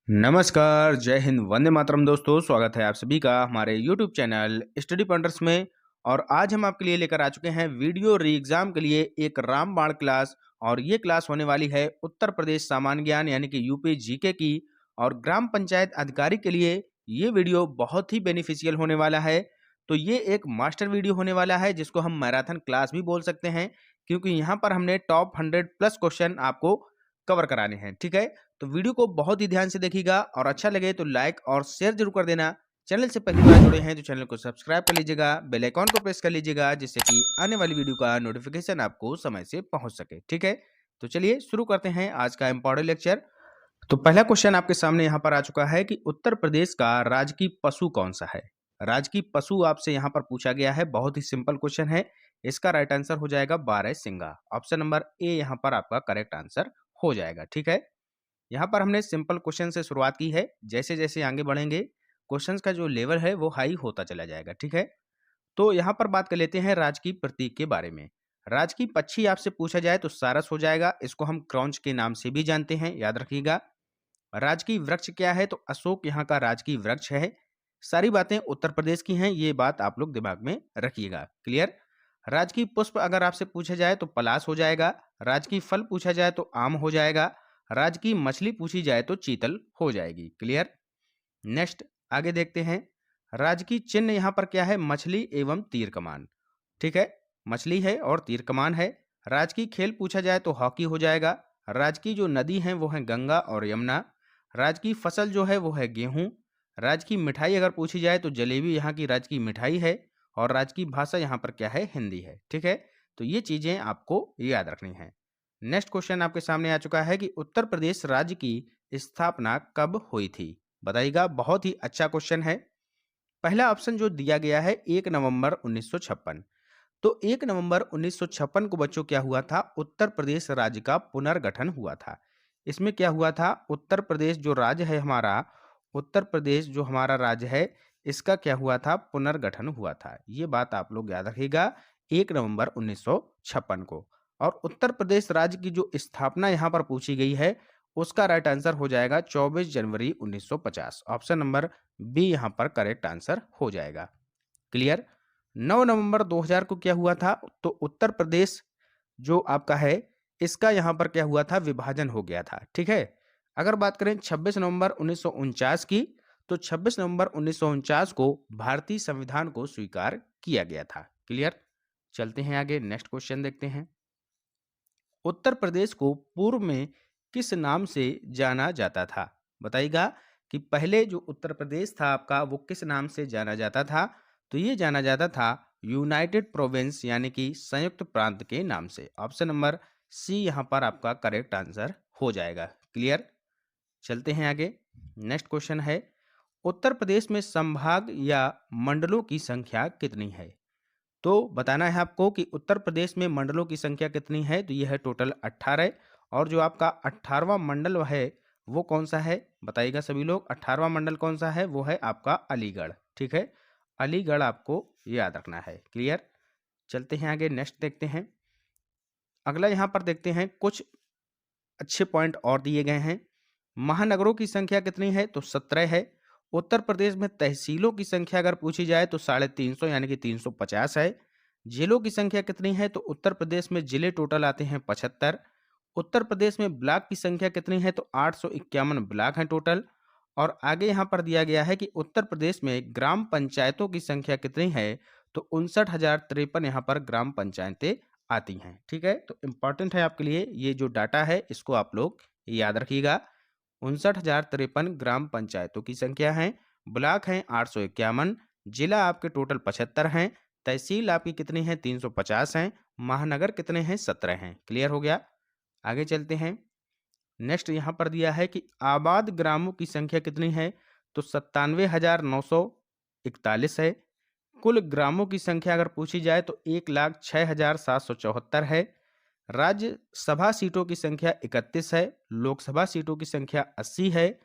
नमस्कार, जय हिंद, वंदे मातरम दोस्तों। स्वागत है आप सभी का हमारे YouTube चैनल स्टडी पॉइंटर्स में। और आज हम आपके लिए लेकर आ चुके हैं वीडियो री एग्जाम के लिए एक रामबाण क्लास। और ये क्लास होने वाली है उत्तर प्रदेश सामान्य ज्ञान यानी कि यूपी जीके की। और ग्राम पंचायत अधिकारी के लिए ये वीडियो बहुत ही बेनिफिशियल होने वाला है। तो ये एक मास्टर वीडियो होने वाला है जिसको हम मैराथन क्लास भी बोल सकते हैं, क्योंकि यहाँ पर हमने टॉप 100+ क्वेश्चन आपको कवर कराने हैं। ठीक है, तो वीडियो को बहुत ही ध्यान से देखिएगा और अच्छा लगे तो लाइक और शेयर जरूर कर देना। चैनल से पहली बार जुड़े हैं तो चैनल को सब्सक्राइब कर लीजिएगा, बेल आइकॉन को प्रेस कर लीजिएगा, जिससे कि आने वाली वीडियो का नोटिफिकेशन आपको समय से पहुंच सके। ठीक है, तो चलिए शुरू करते हैं आज का इंपॉर्टेंट लेक्चर। तो पहला क्वेश्चन आपके सामने यहाँ पर आ चुका है कि उत्तर प्रदेश का राजकीय पशु कौन सा है। राजकीय पशु आपसे यहाँ पर पूछा गया है, बहुत ही सिंपल क्वेश्चन है। इसका राइट आंसर हो जाएगा बारहसिंगा। ऑप्शन नंबर ए यहाँ पर आपका करेक्ट आंसर हो जाएगा। ठीक है, यहाँ पर हमने सिंपल क्वेश्चन से शुरुआत की है, जैसे जैसे आगे बढ़ेंगे क्वेश्चंस का जो लेवल है वो हाई होता चला जाएगा। ठीक है, तो यहाँ पर बात कर लेते हैं राजकीय प्रतीक के बारे में। राजकीय पक्षी आपसे पूछा जाए तो सारस हो जाएगा, इसको हम क्रॉन्च के नाम से भी जानते हैं, याद रखिएगा। राजकीय वृक्ष क्या है, तो अशोक यहाँ का राजकीय वृक्ष है। सारी बातें उत्तर प्रदेश की हैं, ये बात आप लोग दिमाग में रखिएगा। क्लियर। राजकीय पुष्प अगर आपसे पूछा जाए तो पलाश हो जाएगा। राजकीय फल पूछा जाए तो आम हो जाएगा। राजकीय मछली पूछी जाए तो चीतल हो जाएगी। क्लियर। नेक्स्ट आगे देखते हैं। राजकीय चिन्ह यहाँ पर क्या है, मछली एवं तीर कमान। ठीक है, मछली है और तीर कमान है। राजकीय खेल पूछा जाए तो हॉकी हो जाएगा। राजकीय जो नदी है वो है गंगा और यमुना। राजकीय फसल जो है वो है गेहूं। राजकीय मिठाई अगर पूछी जाए तो जलेबी यहाँ की राजकीय मिठाई है। और राजकीय भाषा यहाँ पर क्या है, हिंदी है। ठीक है, तो ये चीजें आपको याद रखनी है। नेक्स्ट क्वेश्चन आपके सामने आ चुका है कि उत्तर प्रदेश राज्य की स्थापना कब हुई थी, बताइएगा। बहुत ही अच्छा क्वेश्चन है। पहला ऑप्शन जो दिया गया है 1 नवंबर 1956। तो 1 नवंबर 1956 को बच्चों क्या हुआ था, उत्तर प्रदेश राज्य का पुनर्गठन हुआ था। इसमें क्या हुआ था, उत्तर प्रदेश जो राज्य है हमारा, उत्तर प्रदेश जो हमारा राज्य है, इसका क्या हुआ था, पुनर्गठन हुआ था। ये बात आप लोग याद रखिएगा, 1 नवंबर 1956 को। और उत्तर प्रदेश राज्य की जो स्थापना यहाँ पर पूछी गई है, उसका राइट आंसर हो जाएगा 24 जनवरी 1950। ऑप्शन नंबर बी यहाँ पर करेक्ट आंसर हो जाएगा। क्लियर। 9 नवंबर 2000 को क्या हुआ था, तो उत्तर प्रदेश जो आपका है, इसका यहाँ पर क्या हुआ था, विभाजन हो गया था। ठीक है। अगर बात करें 26 नवंबर 1949 की, तो 26 नवंबर 1949 को भारतीय संविधान को स्वीकार किया गया था। क्लियर। चलते हैं आगे, नेक्स्ट क्वेश्चन देखते हैं। उत्तर प्रदेश को पूर्व में किस नाम से जाना जाता था, बताइएगा कि पहले जो उत्तर प्रदेश था आपका वो किस नाम से जाना जाता था। तो ये जाना जाता था यूनाइटेड प्रोविंस यानी कि संयुक्त प्रांत के नाम से। ऑप्शन नंबर सी यहाँ पर आपका करेक्ट आंसर हो जाएगा। क्लियर। चलते हैं आगे, नेक्स्ट क्वेश्चन है, उत्तर प्रदेश में संभाग या मंडलों की संख्या कितनी है। तो बताना है आपको कि उत्तर प्रदेश में मंडलों की संख्या कितनी है। तो यह है टोटल 18। और जो आपका 18वां मंडल है वो कौन सा है, बताइएगा सभी लोग। 18वां मंडल कौन सा है, वो है आपका अलीगढ़। ठीक है, अलीगढ़ आपको याद रखना है। क्लियर। चलते हैं आगे, नेक्स्ट देखते हैं। अगला यहाँ पर देखते हैं, कुछ अच्छे पॉइंट और दिए गए हैं। महानगरों की संख्या कितनी है, तो 17 है। उत्तर प्रदेश में तहसीलों की संख्या अगर पूछी जाए तो 350 यानी कि 350 है। जिलों की संख्या कितनी है, तो उत्तर प्रदेश में जिले टोटल आते हैं 75। उत्तर प्रदेश में ब्लॉक की संख्या कितनी है, तो 851 ब्लॉक हैं टोटल। और आगे यहाँ पर दिया गया है कि उत्तर प्रदेश में ग्राम पंचायतों की संख्या कितनी है, तो 59,053 यहाँ पर ग्राम पंचायतें आती हैं। ठीक है, तो इंपॉर्टेंट है आपके लिए ये जो डाटा है, इसको आप लोग याद रखिएगा। 59,053 ग्राम पंचायतों की संख्या है। ब्लॉक हैं 851। जिला आपके टोटल 75 हैं। तहसील आपकी कितनी है, 350 हैं। महानगर कितने हैं, 17 हैं। क्लियर हो गया। आगे चलते हैं। नेक्स्ट यहाँ पर दिया है कि आबाद ग्रामों की संख्या कितनी है, तो 97,941 है। कुल ग्रामों की संख्या अगर पूछी जाए तो 1,06,774 है। राज्यसभा सीटों की संख्या 31 है। लोकसभा सीटों की संख्या 80 है।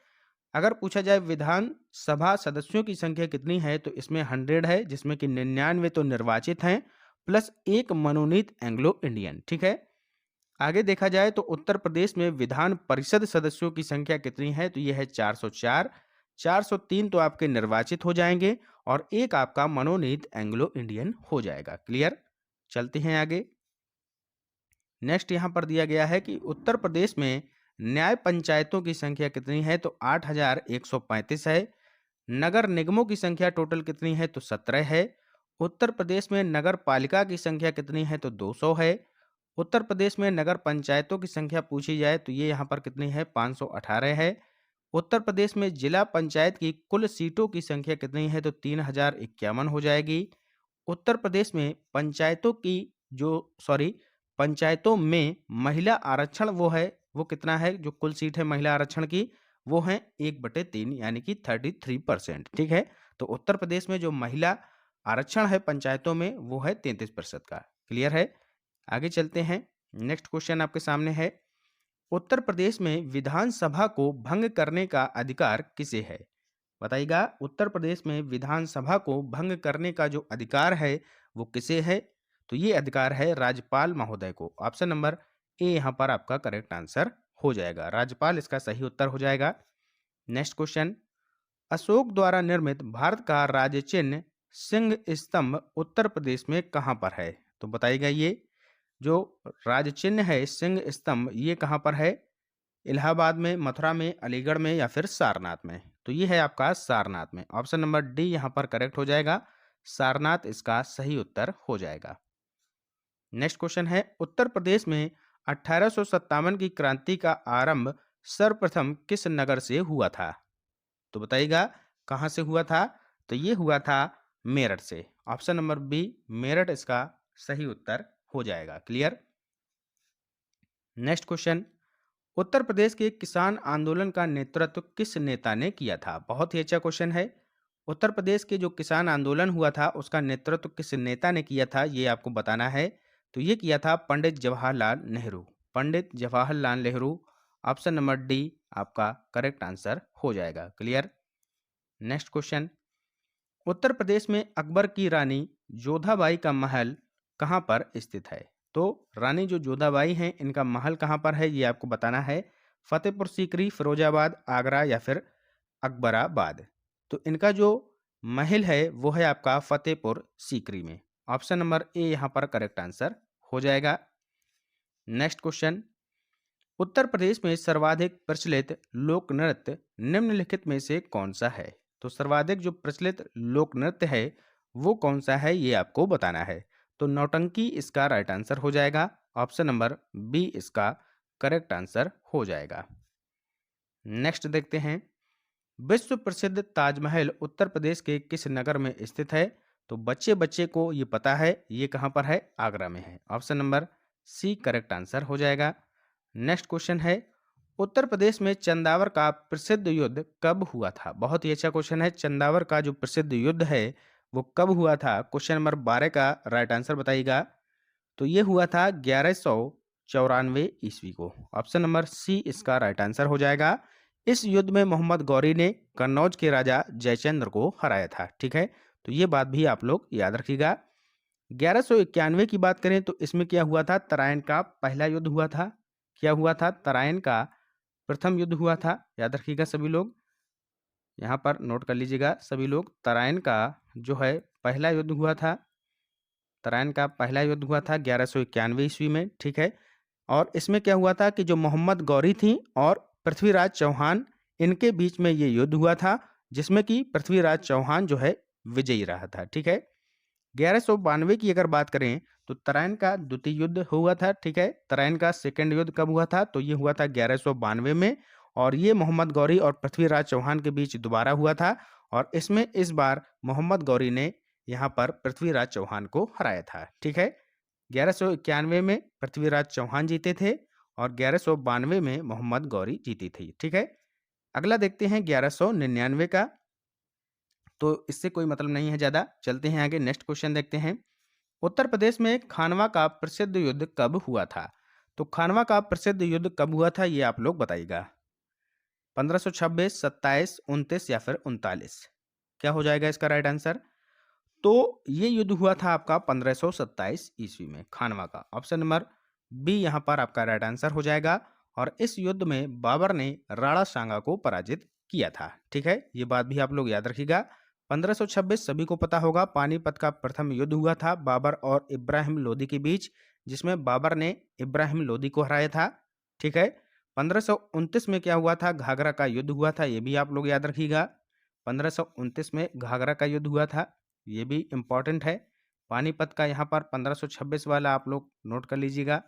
अगर पूछा जाए विधानसभा सदस्यों की संख्या कितनी है, तो इसमें 100 है, जिसमें कि 99 तो निर्वाचित हैं प्लस एक मनोनीत एंग्लो इंडियन। ठीक है, आगे देखा जाए तो उत्तर प्रदेश में विधान परिषद सदस्यों की संख्या कितनी है, तो यह है 404। 403 तो आपके निर्वाचित हो जाएंगे और एक आपका मनोनीत एंग्लो इंडियन हो जाएगा। क्लियर। चलते हैं आगे। नेक्स्ट यहां पर दिया गया है कि उत्तर प्रदेश में न्याय पंचायतों की संख्या कितनी है, तो 8135 है। नगर निगमों की संख्या टोटल कितनी है, तो 17 है। उत्तर प्रदेश में नगर पालिका की संख्या कितनी है, तो 200 है। उत्तर प्रदेश में नगर पंचायतों की संख्या पूछी जाए तो ये यहाँ पर कितनी है, 518 है। उत्तर प्रदेश में जिला पंचायत की कुल सीटों की संख्या कितनी है, तो 3051 हो जाएगी। उत्तर प्रदेश में पंचायतों की जो सॉरी पंचायतों में महिला आरक्षण वो कितना है, जो कुल सीट है महिला आरक्षण की वो है 1/3 यानी कि 33%। ठीक है। तो उत्तर प्रदेश में जो महिला आरक्षण है पंचायतों में वो है 33% का। क्लियर है। आगे चलते हैं। नेक्स्ट क्वेश्चन आपके सामने है, उत्तर प्रदेश में विधानसभा को भंग करने का अधिकार किसे है? बताइएगा, उत्तर प्रदेश में विधानसभा को भंग करने का जो अधिकार है वो किसे है? तो ये अधिकार है राज्यपाल महोदय को। ऑप्शन नंबर ए यहाँ पर आपका करेक्ट आंसर हो जाएगा, राज्यपाल इसका सही उत्तर हो जाएगा। नेक्स्ट क्वेश्चन, अशोक द्वारा निर्मित भारत का राज्य चिन्ह सिंह स्तंभ उत्तर प्रदेश में कहाँ पर है? तो बताइएगा, ये जो राज्य चिन्ह है सिंह स्तंभ ये कहाँ पर है? इलाहाबाद में, मथुरा में, अलीगढ़ में या फिर सारनाथ में? तो ये है आपका सारनाथ में। ऑप्शन नंबर डी यहाँ पर करेक्ट हो जाएगा, सारनाथ इसका सही उत्तर हो जाएगा। नेक्स्ट क्वेश्चन है, उत्तर प्रदेश में 1857 की क्रांति का आरंभ सर्वप्रथम किस नगर से हुआ था? तो बताइएगा कहाँ से हुआ था? तो ये हुआ था मेरठ से। ऑप्शन नंबर बी मेरठ इसका सही उत्तर हो जाएगा। क्लियर। नेक्स्ट क्वेश्चन, उत्तर प्रदेश के किसान आंदोलन का नेतृत्व किस नेता ने किया था? बहुत ही अच्छा क्वेश्चन है। उत्तर प्रदेश के जो किसान आंदोलन हुआ था उसका नेतृत्व किस नेता ने किया था ये आपको बताना है। तो ये किया था Pandit Jawaharlal Nehru. Pandit Jawaharlal Nehru. Option number D आपका करेक्ट आंसर हो जाएगा। Clear. Next question, Uttar Pradesh में अकबर की रानी जोधाबाई का महल कहाँ पर स्थित है? तो रानी जो जोधाबाई हैं इनका महल कहाँ पर है ये आपको बताना है। फतेहपुर सीकरी, फिरोजाबाद, आगरा या फिर अकबराबाद? तो इनका जो महल है वो है आपका फतेहपुर सीकरी में। ऑप्शन नंबर ए यहाँ पर करेक्ट आंसर हो जाएगा। नेक्स्ट क्वेश्चन, उत्तर प्रदेश में सर्वाधिक प्रचलित लोक नृत्य निम्नलिखित में से कौन सा है? तो सर्वाधिक जो प्रचलित लोक नृत्य है वो कौन सा है ये आपको बताना है। तो नौटंकी इसका राइट आंसर हो जाएगा। ऑप्शन नंबर बी इसका करेक्ट आंसर हो जाएगा। नेक्स्ट देखते हैं, विश्व प्रसिद्ध ताजमहल उत्तर प्रदेश के किस नगर में स्थित है? तो बच्चे बच्चे को ये पता है, ये कहाँ पर है? आगरा में है। Option number C correct answer हो जाएगा। नेक्स्ट क्वेश्चन है, उत्तर प्रदेश में चंदावर का प्रसिद्ध युद्ध कब हुआ था? बहुत ही अच्छा क्वेश्चन है। चंदावर का जो प्रसिद्ध युद्ध है वो कब हुआ था? क्वेश्चन नंबर 12 का राइट आंसर बताइएगा। तो ये हुआ था 1194 ईस्वी को। ऑप्शन नंबर सी इसका राइट आंसर हो जाएगा। इस युद्ध में मोहम्मद गौरी ने कन्नौज के राजा जयचंद्र को हराया था। ठीक है, तो ये बात भी आप लोग याद रखिएगा। 1191 की बात करें तो इसमें क्या हुआ था? तराइन का पहला युद्ध हुआ था। क्या हुआ था? तराइन का प्रथम युद्ध हुआ था। याद रखिएगा सभी लोग, यहाँ पर नोट कर लीजिएगा सभी लोग। तराइन का जो है पहला युद्ध हुआ था। तराइन का पहला युद्ध हुआ था 1191 ईस्वी में। ठीक है, और इसमें क्या हुआ था कि जो मोहम्मद गौरी थी और पृथ्वीराज चौहान इनके बीच में ये युद्ध हुआ था, जिसमें कि पृथ्वीराज चौहान जो है विजयी रहा था। ठीक है, 1192 की अगर बात करें तो तराइन का द्वितीय युद्ध हुआ था। ठीक है, तराइन का सेकेंड युद्ध कब हुआ था? तो ये हुआ था 1192 में, और ये मोहम्मद गौरी और पृथ्वीराज चौहान के बीच दोबारा हुआ था, और इसमें इस बार मोहम्मद गौरी ने यहाँ पर पृथ्वीराज चौहान को हराया था। ठीक है, 1191 में पृथ्वीराज चौहान जीते थे और 1192 में मोहम्मद गौरी जीती थी। ठीक है, अगला देखते हैं 1199 का, तो इससे कोई मतलब नहीं है ज़्यादा। चलते हैं आगे, नेक्स्ट क्वेश्चन देखते हैं। उत्तर प्रदेश में खानवा का प्रसिद्ध युद्ध कब हुआ था? तो खानवा का प्रसिद्ध युद्ध कब हुआ था ये आप लोग बताइएगा। 1526, 27, 29 या फिर 39? क्या हो जाएगा इसका राइट आंसर? तो ये युद्ध हुआ था आपका 1527 ईस्वी में, खानवा का। ऑप्शन नंबर बी यहाँ पर आपका राइट आंसर हो जाएगा। और इस युद्ध में बाबर ने राणा सांगा को पराजित किया था। ठीक है, ये बात भी आप लोग याद रखिएगा। 1526 सभी को पता होगा, पानीपत का प्रथम युद्ध हुआ था बाबर और इब्राहिम लोदी के बीच, जिसमें बाबर ने इब्राहिम लोदी को हराया था। ठीक है, 1529 में क्या हुआ था, घाघरा का युद्ध हुआ था, ये भी आप लोग याद रखिएगा। 1529 में घाघरा का युद्ध हुआ था, ये भी इंपॉर्टेंट है। पानीपत का यहाँ पर 1526 वाला आप लोग नोट कर लीजिएगा।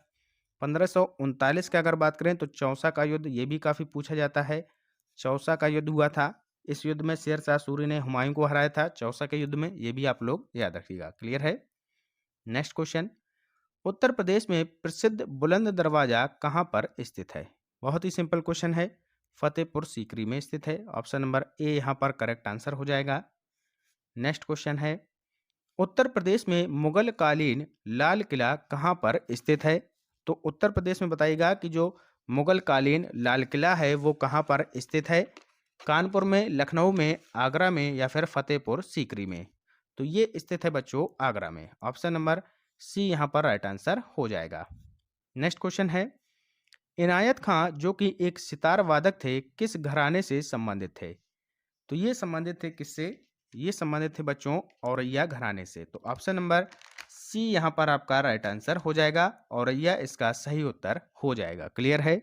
1539 की अगर बात करें तो चौसा का युद्ध, ये भी काफ़ी पूछा जाता है। चौसा का युद्ध हुआ था, इस युद्ध में शेर शाह सूरी ने हुमायूं को हराया था चौसा के युद्ध में, ये भी आप लोग याद रखिएगा। क्लियर है। नेक्स्ट क्वेश्चन, उत्तर प्रदेश में प्रसिद्ध बुलंद दरवाजा कहाँ पर स्थित है? बहुत ही सिंपल क्वेश्चन है, फतेहपुर सीकरी में स्थित है। ऑप्शन नंबर ए यहाँ पर करेक्ट आंसर हो जाएगा। नेक्स्ट क्वेश्चन है, उत्तर प्रदेश में मुगल कालीन लाल किला कहाँ पर स्थित है? तो उत्तर प्रदेश में बताइएगा कि जो मुगल कालीन लाल किला है वो कहाँ पर स्थित है? कानपुर में, लखनऊ में, आगरा में या फिर फतेहपुर सीकरी में? तो ये स्थित है बच्चों आगरा में। ऑप्शन नंबर सी यहाँ पर राइट आंसर हो जाएगा। नेक्स्ट क्वेश्चन है, इनायत खां जो कि एक सितार वादक थे किस घराने से संबंधित थे? तो ये संबंधित थे किससे? ये संबंधित थे बच्चों औरैया घराने से। तो ऑप्शन नंबर सी यहाँ पर आपका राइट आंसर हो जाएगा, औरैया इसका सही उत्तर हो जाएगा। क्लियर है।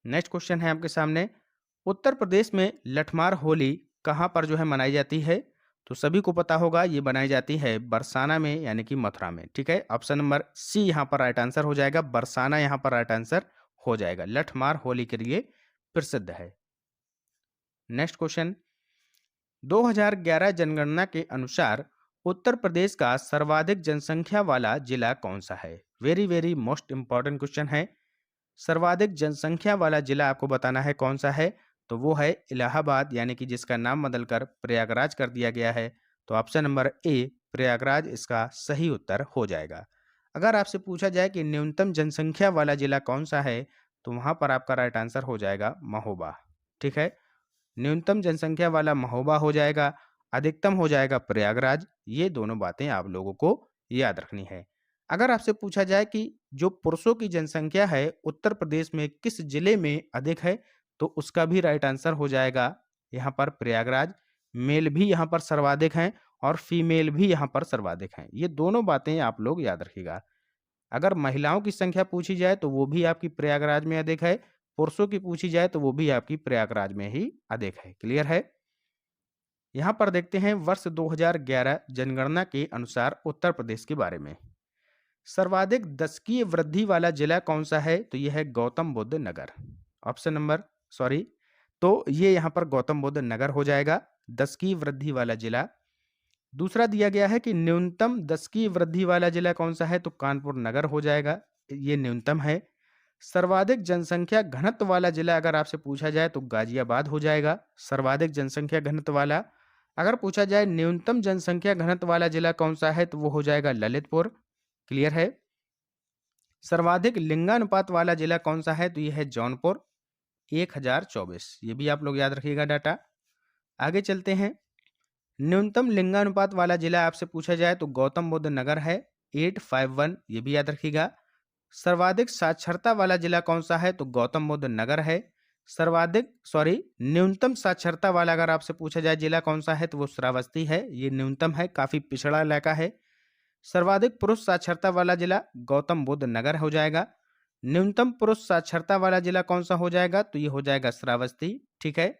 नेक्स्ट क्वेश्चन है आपके सामने, उत्तर प्रदेश में लठमार होली कहाँ पर जो है मनाई जाती है? तो सभी को पता होगा ये बनाई जाती है बरसाना में, यानी कि मथुरा में। ठीक है, ऑप्शन नंबर सी यहाँ पर राइट आंसर हो जाएगा, बरसाना यहाँ पर राइट आंसर हो जाएगा। लठमार होली के लिए प्रसिद्ध है। नेक्स्ट क्वेश्चन, 2011 जनगणना के अनुसार उत्तर प्रदेश का सर्वाधिक जनसंख्या वाला जिला कौन सा है? Very very most important question है। सर्वाधिक जनसंख्या वाला जिला आपको बताना है कौन सा है, तो वो है इलाहाबाद, यानी कि जिसका नाम बदलकर प्रयागराज कर दिया गया है। तो ऑप्शन नंबर ए प्रयागराज इसका सही उत्तर हो जाएगा। अगर आपसे पूछा जाए कि न्यूनतम जनसंख्या वाला जिला कौन सा है, तो वहां पर आपका राइट आंसर हो जाएगा महोबा। ठीक है, न्यूनतम जनसंख्या वाला महोबा हो जाएगा, अधिकतम हो जाएगा प्रयागराज। ये दोनों बातें आप लोगों को याद रखनी है। अगर आपसे पूछा जाए कि जो पुरुषों की जनसंख्या है उत्तर प्रदेश में किस जिले में अधिक है, तो उसका भी राइट आंसर हो जाएगा यहाँ पर प्रयागराज। मेल भी यहाँ पर सर्वाधिक हैं और फीमेल भी यहाँ पर सर्वाधिक हैं। ये दोनों बातें आप लोग याद रखिएगा। अगर महिलाओं की संख्या पूछी जाए तो वो भी आपकी प्रयागराज में अधिक है, पुरुषों की पूछी जाए तो वो भी आपकी प्रयागराज में ही अधिक है। क्लियर है। यहाँ पर देखते हैं वर्ष 2011 जनगणना के अनुसार उत्तर प्रदेश के बारे में। सर्वाधिक दशकीय वृद्धि वाला जिला कौन सा है? तो यह है गौतम बुद्ध नगर। ऑप्शन नंबर तो ये यहाँ पर गौतम बुद्ध नगर हो जाएगा, दशकीय वृद्धि वाला जिला। दूसरा दिया गया है कि न्यूनतम दशकीय वृद्धि वाला जिला कौन सा है, तो कानपुर नगर हो जाएगा, ये न्यूनतम है। सर्वाधिक जनसंख्या घनत्व वाला जिला अगर आपसे पूछा जाए तो गाजियाबाद हो जाएगा, सर्वाधिक जनसंख्या घनत्व वाला। अगर पूछा जाए न्यूनतम जनसंख्या घनत्व वाला जिला कौन सा है, तो वो हो जाएगा ललितपुर। क्लियर है। सर्वाधिक लिंगानुपात वाला जिला कौन सा है, तो यह है जौनपुर, 1024। ये भी आप लोग याद रखिएगा डाटा। आगे चलते हैं, न्यूनतम लिंगानुपात वाला जिला आपसे पूछा जाए तो गौतम बुद्ध नगर है, 851। ये भी याद रखिएगा। सर्वाधिक साक्षरता वाला जिला कौन सा है, तो गौतम बुद्ध नगर है। न्यूनतम साक्षरता वाला अगर आपसे पूछा जाए जिला कौन सा है, तो वो श्रावस्ती है, ये न्यूनतम है, काफी पिछड़ा इलाका है। सर्वाधिक पुरुष साक्षरता वाला जिला गौतम बुद्ध नगर हो जाएगा। न्यूनतम पुरुष साक्षरता वाला जिला कौन सा हो जाएगा, तो ये हो जाएगा श्रावस्ती। ठीक है,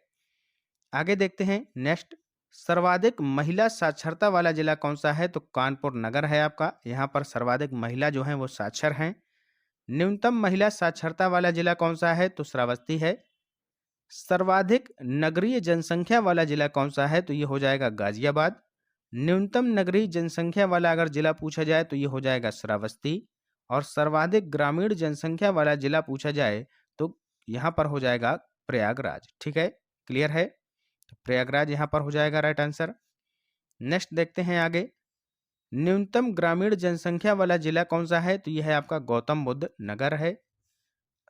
आगे देखते हैं नेक्स्ट, सर्वाधिक महिला साक्षरता वाला जिला कौन सा है, तो कानपुर नगर है आपका। यहाँ पर सर्वाधिक महिला जो है वो साक्षर हैं। न्यूनतम महिला साक्षरता वाला जिला कौन सा है, तो श्रावस्ती है। सर्वाधिक नगरीय जनसंख्या वाला जिला कौन सा है, तो ये हो जाएगा गाजियाबाद। न्यूनतम नगरीय जनसंख्या वाला अगर जिला पूछा जाए तो ये हो जाएगा श्रावस्ती। और सर्वाधिक ग्रामीण जनसंख्या वाला जिला पूछा जाए तो यहाँ पर हो जाएगा प्रयागराज। ठीक है, क्लियर है। तो प्रयागराज यहाँ पर हो जाएगा राइट आंसर। नेक्स्ट देखते हैं आगे, न्यूनतम ग्रामीण जनसंख्या वाला जिला कौन सा है, तो यह है आपका गौतम बुद्ध नगर है।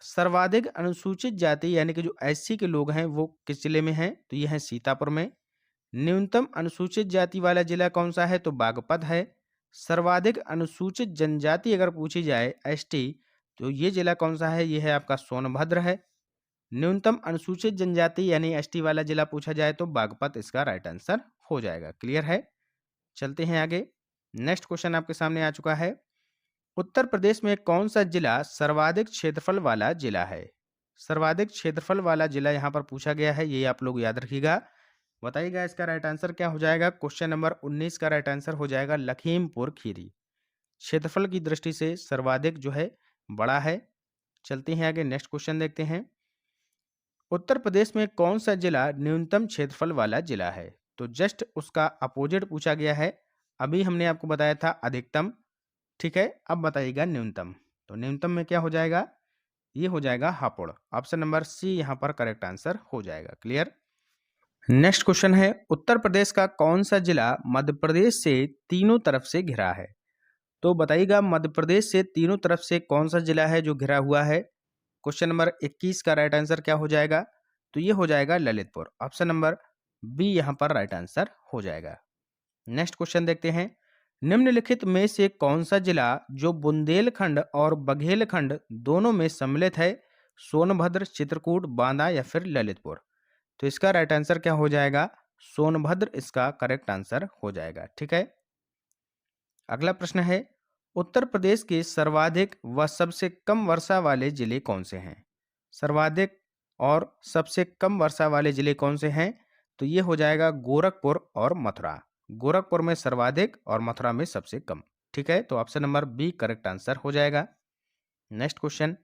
सर्वाधिक अनुसूचित जाति यानी कि जो एससी के लोग हैं वो किस जिले में हैं, तो यह है सीतापुर में। न्यूनतम अनुसूचित जाति वाला जिला कौन सा है, तो बागपत है। सर्वाधिक अनुसूचित जनजाति अगर पूछी जाए एसटी, तो ये जिला कौन सा है? ये है आपका सोनभद्र है। न्यूनतम अनुसूचित जनजाति यानी एसटी वाला जिला पूछा जाए तो बागपत इसका राइट आंसर हो जाएगा। क्लियर है? चलते हैं आगे। नेक्स्ट क्वेश्चन आपके सामने आ चुका है। उत्तर प्रदेश में कौन सा जिला सर्वाधिक क्षेत्रफल वाला जिला है? सर्वाधिक क्षेत्रफल वाला जिला यहाँ पर पूछा गया है, ये आप लोग याद रखिएगा। बताइएगा इसका राइट आंसर क्या हो जाएगा। क्वेश्चन नंबर 19 का राइट आंसर हो जाएगा लखीमपुर खीरी। क्षेत्रफल की दृष्टि से सर्वाधिक जो है बड़ा है। चलते हैं आगे, नेक्स्ट क्वेश्चन देखते हैं। उत्तर प्रदेश में कौन सा जिला न्यूनतम क्षेत्रफल वाला जिला है? तो जस्ट उसका अपोजिट पूछा गया है। अभी हमने आपको बताया था अधिकतम, ठीक है। अब बताइएगा न्यूनतम। तो न्यूनतम में क्या हो जाएगा? ये हो जाएगा हापुड़। ऑप्शन नंबर सी यहाँ पर करेक्ट आंसर हो जाएगा। क्लियर? नेक्स्ट क्वेश्चन है, उत्तर प्रदेश का कौन सा जिला मध्य प्रदेश से तीनों तरफ से घिरा है? तो बताइएगा मध्य प्रदेश से तीनों तरफ से कौन सा जिला है जो घिरा हुआ है? क्वेश्चन नंबर 21 का राइट आंसर क्या हो जाएगा? तो ये हो जाएगा ललितपुर। ऑप्शन नंबर बी यहाँ पर राइट आंसर हो जाएगा। नेक्स्ट क्वेश्चन देखते हैं। निम्नलिखित में से कौन सा जिला जो बुंदेलखंड और बघेलखंड दोनों में सम्मिलित है? सोनभद्र, चित्रकूट, बांदा या फिर ललितपुर? तो इसका राइट आंसर क्या हो जाएगा? सोनभद्र इसका करेक्ट आंसर हो जाएगा। ठीक है। अगला प्रश्न है, उत्तर प्रदेश के सर्वाधिक व सबसे कम वर्षा वाले जिले कौन से हैं? सर्वाधिक और सबसे कम वर्षा वाले जिले कौन से हैं? तो ये हो जाएगा गोरखपुर और मथुरा। गोरखपुर में सर्वाधिक और मथुरा में सबसे कम। ठीक है, तो option number B correct answer हो जाएगा। नेक्स्ट क्वेश्चन,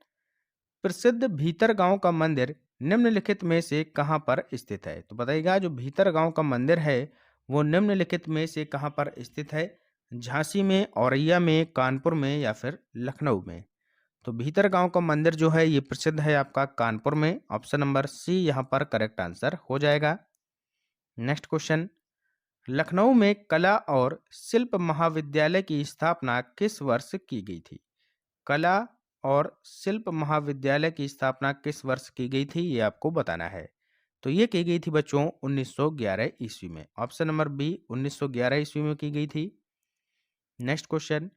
प्रसिद्ध भीतरगांव का मंदिर निम्नलिखित में से कहां पर स्थित है? तो बताइएगा जो भीतरगांव का मंदिर है वो निम्नलिखित में से कहां पर स्थित है? झांसी में, औरैया में, कानपुर में या फिर लखनऊ में? तो भीतरगांव का मंदिर जो है ये प्रसिद्ध है आपका कानपुर में। ऑप्शन नंबर सी यहाँ पर करेक्ट आंसर हो जाएगा। नेक्स्ट क्वेश्चन, लखनऊ में कला और शिल्प महाविद्यालय की स्थापना किस वर्ष की गई थी? कला और शिल्प महाविद्यालय की स्थापना किस वर्ष की गई थी ये आपको बताना है। तो ये की गई थी बच्चों 1911 ईस्वी में। ऑप्शन नंबर बी 1911 ईस्वी में की गई थी। नेक्स्ट क्वेश्चन,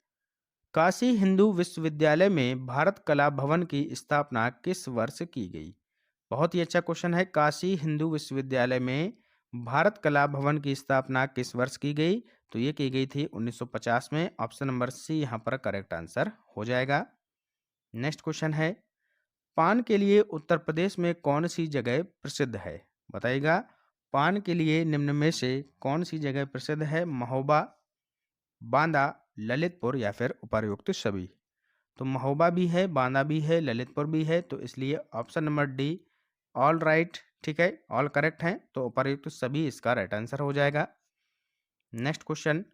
काशी हिंदू विश्वविद्यालय में भारत कला भवन की स्थापना किस वर्ष की गई? बहुत ही अच्छा क्वेश्चन है। काशी हिंदू विश्वविद्यालय में भारत कला भवन की स्थापना किस वर्ष की गई? तो ये की गई थी 1950 में। ऑप्शन नंबर सी यहाँ पर करेक्ट आंसर हो जाएगा। नेक्स्ट क्वेश्चन है, पान के लिए उत्तर प्रदेश में कौन सी जगह प्रसिद्ध है? बताइएगा पान के लिए निम्न में से कौन सी जगह प्रसिद्ध है? महोबा, बांदा, ललितपुर या फिर उपर्युक्त सभी? तो महोबा भी है, बांदा भी है, ललितपुर भी है, तो इसलिए option number D all right, ठीक है, ऑल करेक्ट है, तो उपर्युक्त सभी इसका राइट आंसर हो जाएगा। नेक्स्ट क्वेश्चन,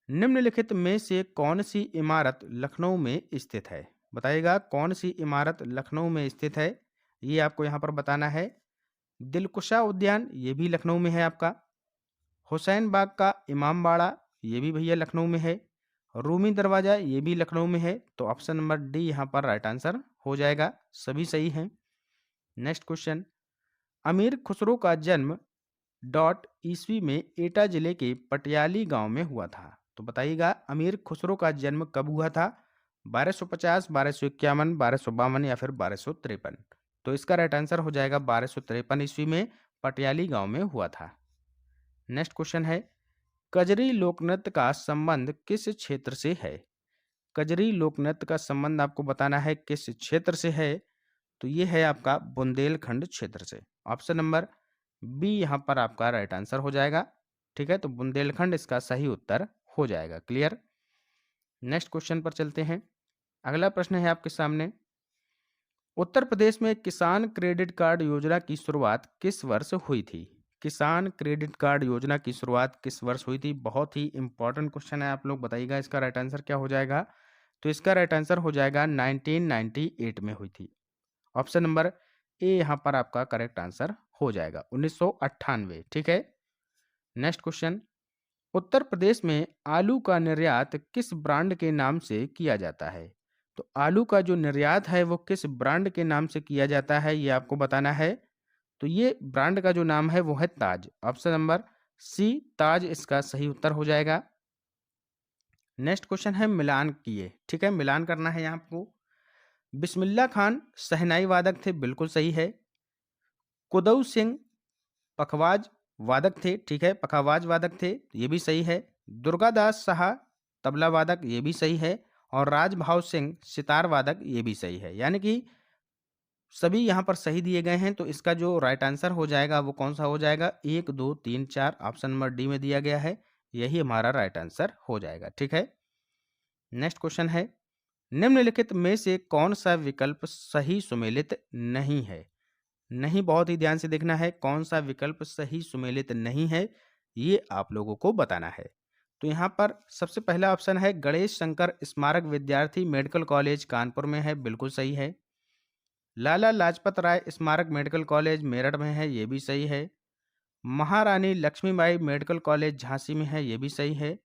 निम्नलिखित में से कौन सी इमारत लखनऊ में स्थित है? बताइएगा कौन सी इमारत लखनऊ में स्थित है, ये आपको यहाँ पर बताना है। दिलकुशा उद्यान ये भी लखनऊ में है आपका। हुसैन बाग का इमाम बाड़ा ये भी भैया लखनऊ में है। रूमी दरवाजा ये भी लखनऊ में है, तो ऑप्शन नंबर डी यहाँ पर राइट आंसर हो जाएगा। सभी सही हैं। नेक्स्ट क्वेश्चन, अमीर खुसरो का जन्म डॉट ईस्वी में एटा जिले के पटियाली गांव में हुआ था। तो बताइएगा अमीर खुसरो का जन्म कब हुआ था? 1250, 1251, 1252 या फिर 1253? तो इसका राइट आंसर हो जाएगा 1253 ईस्वी में पटियाली गांव में हुआ था। नेक्स्ट क्वेश्चन है, कजरी लोकनृत्य का संबंध किस क्षेत्र से है? कजरी लोकनृत्य का संबंध आपको बताना है किस क्षेत्र से है? तो ये है आपका बुंदेलखंड क्षेत्र से। ऑप्शन नंबर बी यहाँ पर आपका राइट आंसर हो जाएगा। ठीक है, तो बुंदेलखंड इसका सही उत्तर हो जाएगा। क्लियर? नेक्स्ट क्वेश्चन पर चलते हैं। अगला प्रश्न है आपके सामने, उत्तर प्रदेश में किसान क्रेडिट कार्ड योजना की शुरुआत किस वर्ष हुई थी? किसान क्रेडिट कार्ड योजना की शुरुआत किस वर्ष हुई थी? बहुत ही इंपॉर्टेंट क्वेश्चन है, आप लोग बताइएगा इसका राइट आंसर क्या हो जाएगा। तो इसका राइट आंसर हो जाएगा 1998 में हुई थी। ऑप्शन नंबर ए यहाँ पर आपका करेक्ट आंसर हो जाएगा 1998। ठीक है। नेक्स्ट क्वेश्चन, उत्तर प्रदेश में आलू का निर्यात किस ब्रांड के नाम से किया जाता है? तो आलू का जो निर्यात है वो किस ब्रांड के नाम से किया जाता है ये आपको बताना है। तो ये ब्रांड का जो नाम है वो है ताज। ऑप्शन नंबर सी ताज इसका सही उत्तर हो जाएगा। नेक्स्ट क्वेश्चन है मिलान किए, ठीक है, मिलान करना है यहाँ आपको। बिस्मिल्लाह खान शहनाई वादक थे, बिल्कुल सही है। कुदऊ सिंह पखवाज वादक थे, ठीक है, पखावाज वादक थे, ये भी सही है। दुर्गादास शाह तबला वादक, ये भी सही है। और राजभाव सिंह सितार वादक, ये भी सही है। यानी कि सभी यहाँ पर सही दिए गए हैं, तो इसका जो राइट आंसर हो जाएगा वो कौन सा हो जाएगा? 1 2 3 4 ऑप्शन नंबर डी में दिया गया है, यही हमारा राइट आंसर हो जाएगा, ठीक है। नेक्स्ट क्वेश्चन है, निम्नलिखित में से कौन सा विकल्प सही सुमेलित नहीं है? नहीं, बहुत ही ध्यान से देखना है, कौन सा विकल्प सही सुमेलित नहीं है ये आप लोगों को बताना है। तो यहाँ पर सबसे पहला ऑप्शन है गणेश शंकर स्मारक विद्यार्थी मेडिकल कॉलेज कानपुर में है, बिल्कुल सही है। लाला लाजपत राय स्मारक मेडिकल कॉलेज मेरठ में है, ये भी सही है। महारानी लक्ष्मीबाई मेडिकल कॉलेज झांसी में है, ये भी सही है।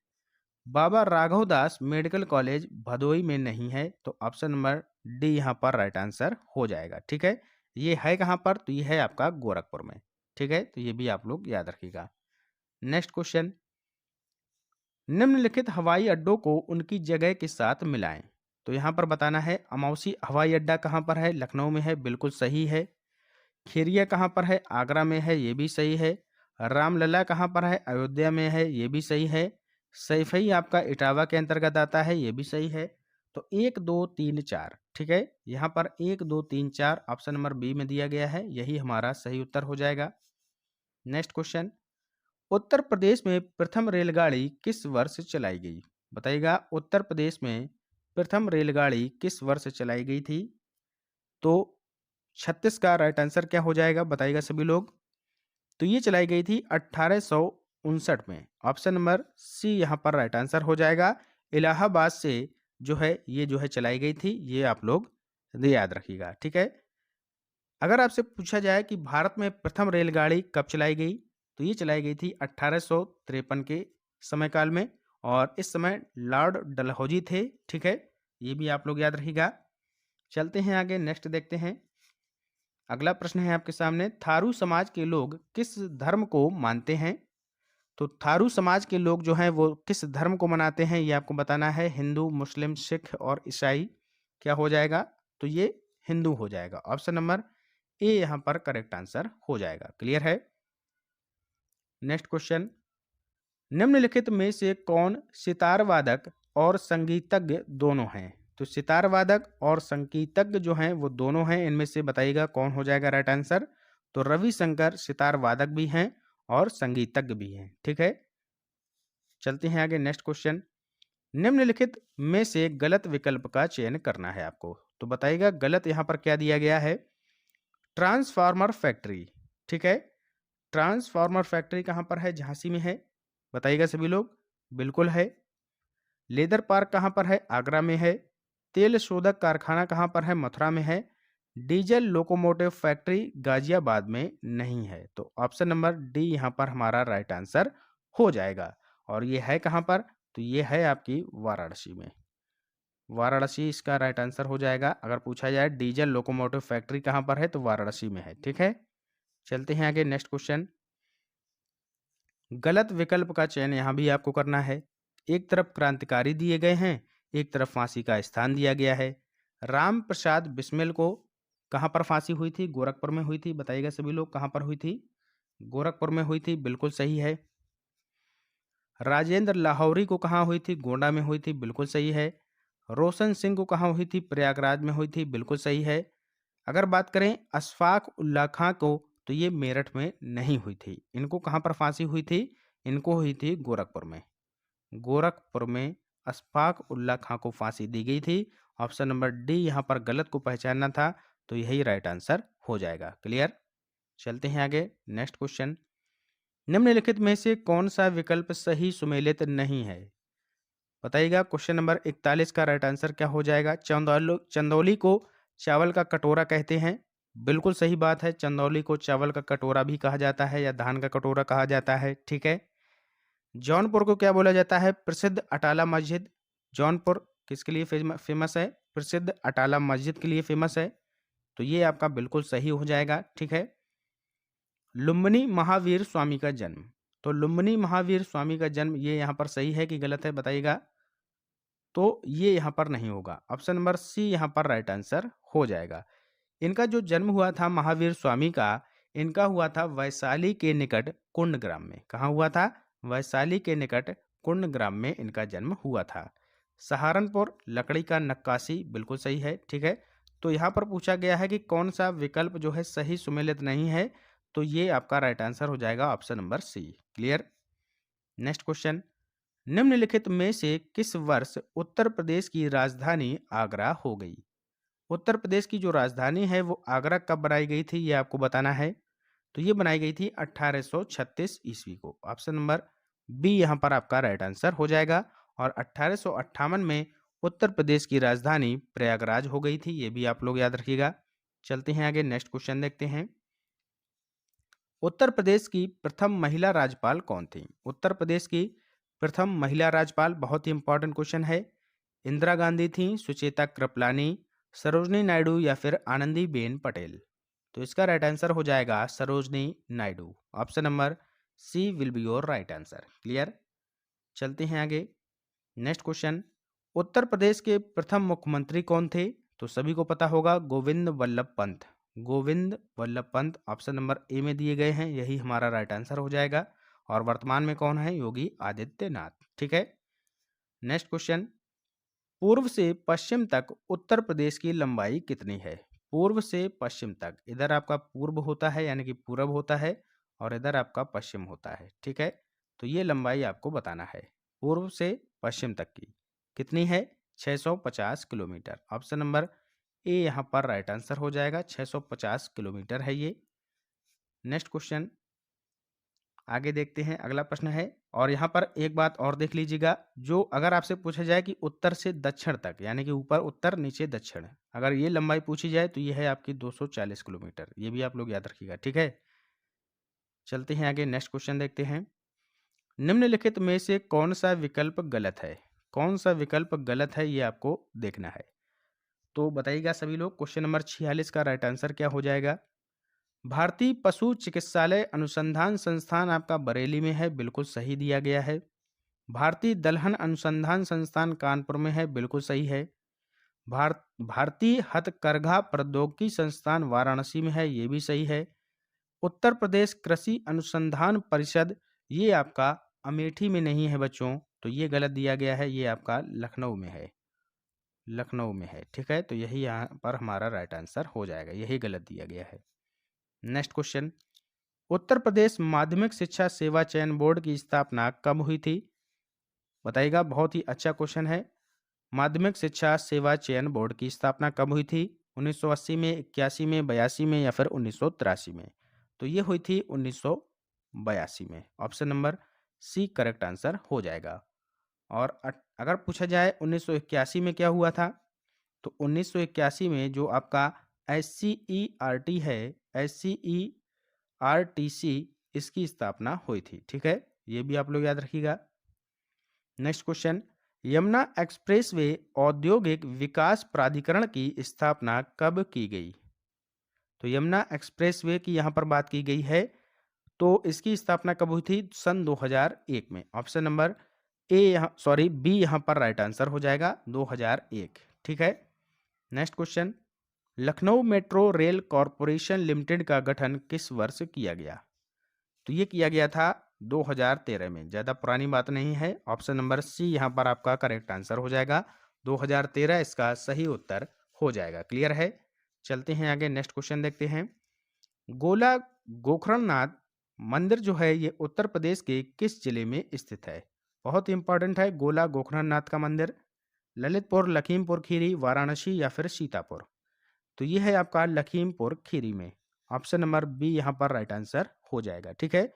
बाबा राघव दास मेडिकल कॉलेज भदोई में नहीं है, तो ऑप्शन नंबर डी यहाँ पर राइट आंसर हो जाएगा, ठीक है। ये है कहाँ पर? तो ये है आपका गोरखपुर में, ठीक है, तो ये भी आप लोग याद रखिएगा। नेक्स्ट क्वेश्चन, निम्नलिखित हवाई अड्डों को उनकी जगह के साथ मिलाएं। तो यहाँ पर बताना है, अमौसी हवाई अड्डा कहाँ पर है? लखनऊ में है, बिल्कुल सही है। खीरिया कहाँ पर है? आगरा में है, ये भी सही है। रामलला कहाँ पर है? अयोध्या में है, ये भी सही है। सैफई आपका इटावा के अंतर्गत आता है, ये भी सही है। तो 1 2 3 4, ठीक है, यहाँ पर 1 2 3 4 ऑप्शन नंबर बी में दिया गया है, यही हमारा सही उत्तर हो जाएगा। नेक्स्ट क्वेश्चन, उत्तर प्रदेश में प्रथम रेलगाड़ी किस वर्ष चलाई गई? बताइएगा, उत्तर प्रदेश में प्रथम रेलगाड़ी किस वर्ष चलाई गई थी? तो 36 का राइट आंसर क्या हो जाएगा, बताइएगा सभी लोग। तो ये चलाई गई थी 1859 में, ऑप्शन नंबर सी यहाँ पर राइट आंसर हो जाएगा। इलाहाबाद से जो है ये जो है चलाई गई थी, ये आप लोग याद रखिएगा, ठीक है। अगर आपसे पूछा जाए कि भारत में प्रथम रेलगाड़ी कब चलाई गई, तो ये चलाई गई थी 1853 के समय काल में, और इस समय लॉर्ड डलहौजी थे, ठीक है, ये भी आप लोग याद रखिएगा। चलते हैं आगे, नेक्स्ट देखते हैं। अगला प्रश्न है आपके सामने, थारू समाज के लोग किस धर्म को मानते हैं? तो थारू समाज के लोग जो हैं वो किस धर्म को मनाते हैं, ये आपको बताना है। हिंदू, मुस्लिम, सिख और ईसाई, क्या हो जाएगा? तो ये हिंदू हो जाएगा, ऑप्शन नंबर ए यहाँ पर करेक्ट आंसर हो जाएगा, क्लियर है। नेक्स्ट क्वेश्चन, निम्नलिखित में से कौन सितार वादक और संगीतज्ञ दोनों हैं? तो सितार वादक और संगीतज्ञ जो हैं वो दोनों हैं, इनमें से बताइएगा कौन हो जाएगा राइट आंसर। तो रविशंकर सितार वादक भी हैं और संगीतज्ञ भी हैं, ठीक है। चलते हैं आगे, नेक्स्ट क्वेश्चन, निम्नलिखित में से गलत विकल्प का चयन करना है आपको। तो बताइएगा गलत यहाँ पर क्या दिया गया है? ट्रांसफार्मर फैक्ट्री, ठीक है, ट्रांसफार्मर फैक्ट्री कहाँ पर है? झांसी में है, बताइएगा सभी लोग, बिल्कुल है। लेदर पार्क कहाँ पर है? आगरा में है। तेल शोधक कारखाना कहाँ पर है? मथुरा में है। डीजल लोकोमोटिव फैक्ट्री गाजियाबाद में नहीं है, तो ऑप्शन नंबर डी यहाँ पर हमारा राइट आंसर हो जाएगा। और ये है कहाँ पर? तो ये है आपकी वाराणसी में, वाराणसी इसका राइट आंसर हो जाएगा। अगर पूछा जाए डीजल लोकोमोटिव फैक्ट्री कहाँ पर है, तो वाराणसी में है, ठीक है। चलते हैं आगे, नेक्स्ट क्वेश्चन, गलत विकल्प का चयन यहाँ भी आपको करना है। एक तरफ क्रांतिकारी दिए गए हैं, एक तरफ फांसी का स्थान दिया गया है। राम प्रसाद बिस्मिल को कहाँ पर फांसी हुई थी? गोरखपुर में हुई थी, बताइएगा सभी लोग कहाँ पर हुई थी? गोरखपुर में हुई थी, बिल्कुल सही है। राजेंद्र लाहौरी को कहाँ हुई थी? गोंडा में हुई थी, बिल्कुल सही है। रोशन सिंह को कहाँ हुई थी? प्रयागराज में हुई थी, बिल्कुल सही है। अगर बात करें अशफाक उल्ला खां को, तो ये मेरठ में नहीं हुई थी। इनको कहाँ पर फांसी हुई थी? इनको हुई थी गोरखपुर में, गोरखपुर में अशफाक उल्ला खां को फांसी दी गई थी। ऑप्शन नंबर डी यहाँ पर गलत को पहचानना था, तो यही राइट आंसर हो जाएगा, क्लियर। चलते हैं आगे, नेक्स्ट क्वेश्चन, निम्नलिखित में से कौन सा विकल्प सही सुमेलित नहीं है? बताइएगा। क्वेश्चन नंबर 41 का राइट आंसर क्या हो जाएगा? चंदौली को चावल का कटोरा कहते हैं, बिल्कुल सही बात है। चंदौली को चावल का कटोरा भी कहा जाता है या धान का कटोरा कहा जाता है, ठीक है। जौनपुर को क्या बोला जाता है? प्रसिद्ध अटाला मस्जिद। जौनपुर किसके लिए फेमस है? प्रसिद्ध अटाला मस्जिद के लिए फेमस है, तो ये आपका बिल्कुल सही हो जाएगा, ठीक है। लुम्बिनी महावीर स्वामी का जन्म, तो लुम्बिनी महावीर स्वामी का जन्म ये यहाँ पर सही है कि गलत है, बताइएगा। तो ये यहाँ पर नहीं होगा। ऑप्शन नंबर सी यहाँ पर राइट आंसर हो जाएगा। इनका जो जन्म हुआ था महावीर स्वामी का, इनका हुआ था वैशाली के निकट कुंडग्राम में। कहाँ हुआ था? वैशाली के निकट कुंडग्राम में इनका जन्म हुआ था। सहारनपुर, लकड़ी का नक्काशी, बिल्कुल सही है। ठीक है, तो यहाँ पर पूछा गया है कि कौन सा विकल्प जो है सही सुमेलित नहीं है, तो ये आपका राइट आंसर हो जाएगा option number C. Clear? Next question, निम्नलिखित में से किस वर्ष उत्तर प्रदेश की राजधानी आगरा हो गई? उत्तर प्रदेश की जो राजधानी है वो आगरा कब बनाई गई थी, ये आपको बताना है। तो ये बनाई गई थी 1836 ईस्वी को। ऑप्शन नंबर बी यहाँ पर आपका राइट आंसर हो जाएगा। और 1858 में उत्तर प्रदेश की राजधानी प्रयागराज हो गई थी, ये भी आप लोग याद रखिएगा। चलते हैं आगे, नेक्स्ट क्वेश्चन देखते हैं। उत्तर प्रदेश की प्रथम महिला राज्यपाल कौन थी? उत्तर प्रदेश की प्रथम महिला राज्यपाल, बहुत ही इंपॉर्टेंट क्वेश्चन है। इंदिरा गांधी थी, सुचेता कृपलानी, सरोजनी नायडू या फिर आनंदीबेन पटेल? तो इसका राइट आंसर हो जाएगा Sarojini Naidu. Option number C will be your right answer. Clear? चलते हैं आगे, नेक्स्ट क्वेश्चन, उत्तर प्रदेश के प्रथम मुख्यमंत्री कौन थे? तो सभी को पता होगा, Govind Vallabh Pant. Govind Vallabh Pant option number A में दिए गए हैं, यही हमारा राइट आंसर हो जाएगा। और वर्तमान में कौन है? योगी आदित्यनाथ। ठीक है, नेक्स्ट क्वेश्चन, पूर्व से पश्चिम तक उत्तर प्रदेश की लंबाई कितनी है? पूर्व से पश्चिम तक, इधर आपका पूर्व होता है यानी कि पूरब होता है, और इधर आपका पश्चिम होता है। ठीक है, तो ये लंबाई आपको बताना है पूर्व से पश्चिम तक की कितनी है? 650 किलोमीटर। ऑप्शन नंबर ए यहाँ पर राइट आंसर हो जाएगा, 650 किलोमीटर है ये। नेक्स्ट क्वेश्चन आगे देखते हैं, अगला प्रश्न है। और यहाँ पर एक बात और देख लीजिएगा, जो अगर आपसे पूछा जाए कि उत्तर से दक्षिण तक, यानी कि ऊपर उत्तर नीचे दक्षिण, अगर ये लंबाई पूछी जाए तो ये है आपकी 240 किलोमीटर। ये भी आप लोग याद रखिएगा। ठीक है, चलते हैं आगे, नेक्स्ट क्वेश्चन देखते हैं। निम्नलिखित में से कौन सा विकल्प गलत है? कौन सा विकल्प गलत है ये आपको देखना है। तो बताइएगा सभी लोग। क्वेश्चन नंबर 46 का राइट आंसर क्या हो जाएगा? भारतीय पशु चिकित्सालय अनुसंधान संस्थान आपका बरेली में है, बिल्कुल सही दिया गया है। भारतीय दलहन अनुसंधान संस्थान कानपुर में है, बिल्कुल सही है। भारतीय हथकरघा प्रौद्योगिकी संस्थान वाराणसी में है, ये भी सही है। उत्तर प्रदेश कृषि अनुसंधान परिषद, ये आपका अमेठी में नहीं है बच्चों, तो ये गलत दिया गया है, ये आपका लखनऊ में है। लखनऊ में है। ठीक है, तो यही यहाँ पर हमारा राइट आंसर हो जाएगा, यही गलत दिया गया है। नेक्स्ट क्वेश्चन, उत्तर प्रदेश माध्यमिक शिक्षा सेवा चयन बोर्ड की स्थापना कब हुई थी? बताइएगा, बहुत ही अच्छा क्वेश्चन है। माध्यमिक शिक्षा सेवा चयन बोर्ड की स्थापना कब हुई थी? 1980 में, 81 में, 82 में या फिर 1983 में? तो ये हुई थी 1982 में। Option number C correct answer हो जाएगा। और अगर पूछा जाए 1981 में क्या हुआ था, तो 1981 में जो आपका SCERT है, SCERTC, इसकी स्थापना हुई थी। ठीक है, ये भी आप लोग याद रखिएगा। नेक्स्ट क्वेश्चन, यमुना एक्सप्रेसवे औद्योगिक विकास प्राधिकरण की स्थापना कब की गई? तो यमुना एक्सप्रेसवे की यहाँ पर बात की गई है, तो इसकी स्थापना कब हुई थी? सन 2001 में। ऑप्शन नंबर बी यहाँ पर राइट आंसर हो जाएगा, 2001। ठीक है, next question, Lucknow metro rail corporation limited का गठन किस वर्ष किया गया? तो ये किया गया था 2013 में, ज़्यादा पुरानी बात नहीं है। ऑप्शन नंबर सी यहाँ पर आपका करेक्ट आंसर हो जाएगा, 2013 इसका सही उत्तर हो जाएगा। क्लियर है? चलते हैं आगे, नेक्स्ट क्वेश्चन देखते हैं। गोला गोखरनाथ मंदिर जो है ये उत्तर प्रदेश के किस जिले में स्थित है? बहुत इंपॉर्टेंट है, गोला गोखरनाथ का मंदिर। ललितपुर, लखीमपुर खीरी, वाराणसी या फिर सीतापुर? तो ये है आपका लखीमपुर खीरी में। ऑप्शन नंबर बी यहाँ पर राइट आंसर हो जाएगा। ठीक है,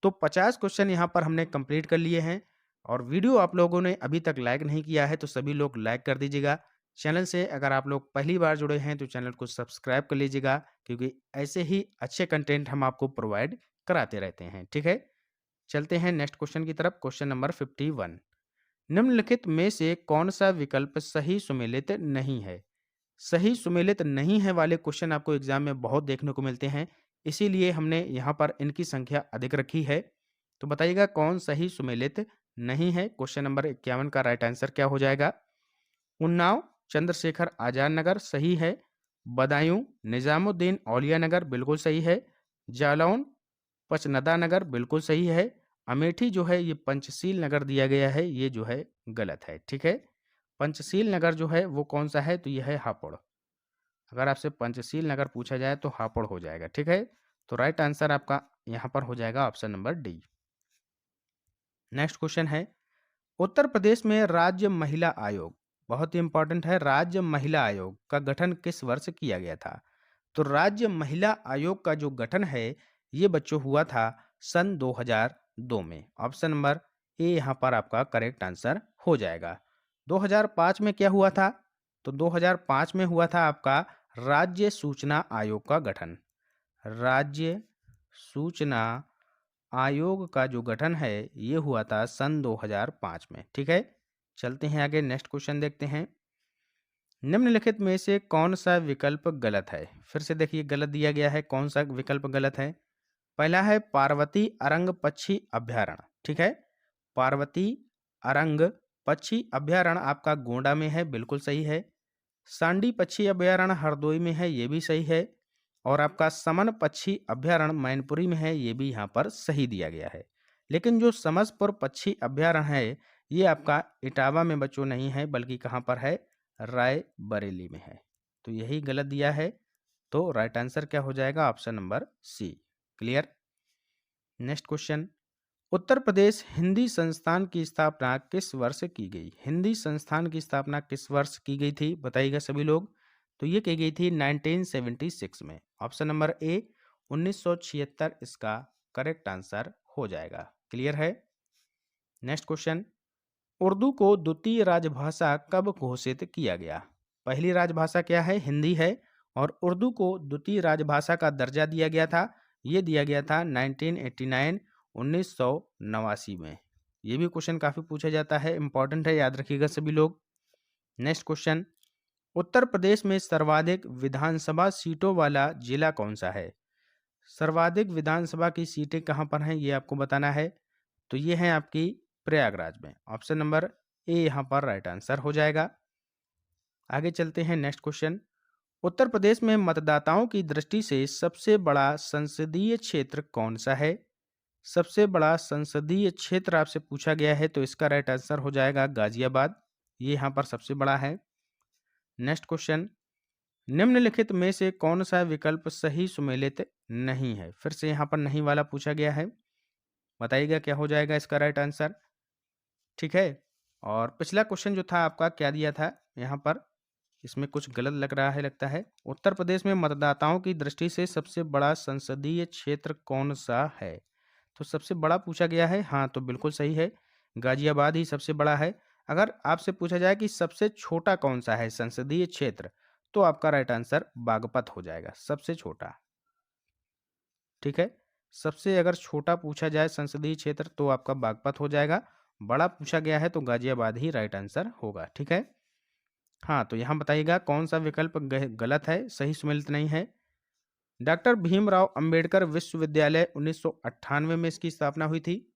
तो 50 क्वेश्चन यहाँ पर हमने कंप्लीट कर लिए हैं। और वीडियो आप लोगों ने अभी तक लाइक नहीं किया है तो सभी लोग लाइक कर दीजिएगा। चैनल से अगर आप लोग पहली बार जुड़े हैं तो चैनल को सब्सक्राइब कर लीजिएगा, क्योंकि ऐसे ही अच्छे कंटेंट हम आपको प्रोवाइड कराते रहते हैं। ठीक है, चलते हैं नेक्स्ट क्वेश्चन की तरफ। क्वेश्चन नंबर 51, निम्नलिखित में से कौन सा विकल्प सही सुमेलित नहीं है? सही सुमेलित नहीं है वाले क्वेश्चन आपको एग्जाम में बहुत देखने को मिलते हैं, इसीलिए हमने यहाँ पर इनकी संख्या अधिक रखी है। तो बताइएगा कौन सही सुमेलित नहीं है। क्वेश्चन नंबर 51 का राइट आंसर क्या हो जाएगा? उन्नाव चंद्रशेखर आजाद नगर सही है। बदायूं निजामुद्दीन औलिया नगर बिल्कुल सही है। जालौन पचनदा नगर बिल्कुल सही है। अमेठी जो है ये पंचशील नगर दिया गया है, ये जो है गलत है। ठीक है, पंचशील नगर जो है वो कौन सा है, तो यह है हापुड़। अगर आपसे पंचशील नगर पूछा जाए तो हापुड़ हो जाएगा। ठीक है, तो राइट आंसर आपका यहाँ पर हो जाएगा option number D. Next question है, उत्तर प्रदेश में राज्य महिला आयोग, बहुत ही इंपॉर्टेंट है, राज्य महिला आयोग का गठन किस वर्ष किया गया था? तो राज्य महिला आयोग का जो गठन है ये बच्चों हुआ था सन 2002 में। ऑप्शन नंबर ए यहाँ पर आपका करेक्ट आंसर हो जाएगा। 2005 में क्या हुआ था? तो 2005 में हुआ था आपका राज्य सूचना आयोग का गठन। राज्य सूचना आयोग का जो गठन है ये हुआ था सन 2005 में। ठीक है, चलते हैं आगे, नेक्स्ट क्वेश्चन देखते हैं। निम्नलिखित में से कौन सा विकल्प गलत है? फिर से देखिए गलत दिया गया है, कौन सा विकल्प गलत है? पहला है पार्वती अरंग पक्षी अभ्यारण्य। ठीक है, पार्वती अरंग पक्षी अभ्यारण्य आपका गोंडा में है, बिल्कुल सही है। सांडी पक्षी अभ्यारण्य हरदोई में है, ये भी सही है। और आपका समन पक्षी अभ्यारण्य मैनपुरी में है, ये भी यहाँ पर सही दिया गया है। लेकिन जो समसपुर पक्षी अभ्यारण्य है ये आपका इटावा में बच्चों नहीं है, बल्कि कहाँ पर है? रायबरेली में है। तो यही गलत दिया है, तो राइट आंसर क्या हो जाएगा? Option number C. Clear? Next question, Uttar Pradesh Hindi Sansthan की स्थापना किस वर्ष की गई? हिंदी संस्थान की स्थापना किस वर्ष की गई थी, बताइएगा सभी लोग। तो ये की गई थी 1976 में। ऑप्शन नंबर ए 1976 इसका करेक्ट आंसर हो जाएगा। क्लियर है? नेक्स्ट क्वेश्चन, उर्दू को द्वितीय राजभाषा कब घोषित किया गया? पहली राजभाषा क्या है? हिंदी है। और उर्दू को द्वितीय राजभाषा का दर्जा दिया गया था, ये दिया गया था 1989 में। ये भी क्वेश्चन काफी पूछा जाता है, इंपॉर्टेंट है, याद रखिएगा सभी लोग। नेक्स्ट क्वेश्चन, उत्तर प्रदेश में सर्वाधिक विधानसभा सीटों वाला जिला कौन सा है? सर्वाधिक विधानसभा की सीटें कहां पर हैं ये आपको बताना है। तो ये है आपकी प्रयागराज में। ऑप्शन नंबर ए यहाँ पर राइट आंसर हो जाएगा। आगे चलते हैं, नेक्स्ट क्वेश्चन, उत्तर प्रदेश में मतदाताओं की दृष्टि से सबसे बड़ा संसदीय क्षेत्र कौन सा है? सबसे बड़ा संसदीय क्षेत्र आपसे पूछा गया है, तो इसका राइट आंसर हो जाएगा गाजियाबाद, ये यहाँ पर सबसे बड़ा है। नेक्स्ट क्वेश्चन, निम्नलिखित में से कौन सा विकल्प सही सुमेलित नहीं है? फिर से यहाँ पर नहीं वाला पूछा गया है, बताइएगा क्या हो जाएगा इसका राइट आंसर। ठीक है, और पिछला क्वेश्चन जो था आपका क्या दिया था यहाँ पर, इसमें कुछ गलत लग रहा है लगता है। उत्तर प्रदेश में मतदाताओं की दृष्टि से सबसे बड़ा संसदीय क्षेत्र कौन सा है? तो सबसे बड़ा पूछा गया है, हाँ तो बिल्कुल सही है, गाजियाबाद ही सबसे बड़ा है। अगर आपसे पूछा जाए कि सबसे छोटा कौन सा है संसदीय क्षेत्र, तो आपका राइट आंसर बागपत हो जाएगा, सबसे छोटा। ठीक है, सबसे अगर छोटा पूछा जाए संसदीय क्षेत्र तो आपका बागपत हो जाएगा, बड़ा पूछा गया है तो गाजियाबाद ही राइट आंसर होगा। ठीक है, हाँ तो यहाँ बताइएगा कौन सा विकल्प गलत है, सही सुमेलित नहीं है। डॉक्टर भीमराव अंबेडकर विश्वविद्यालय 1998 में इसकी स्थापना हुई थी?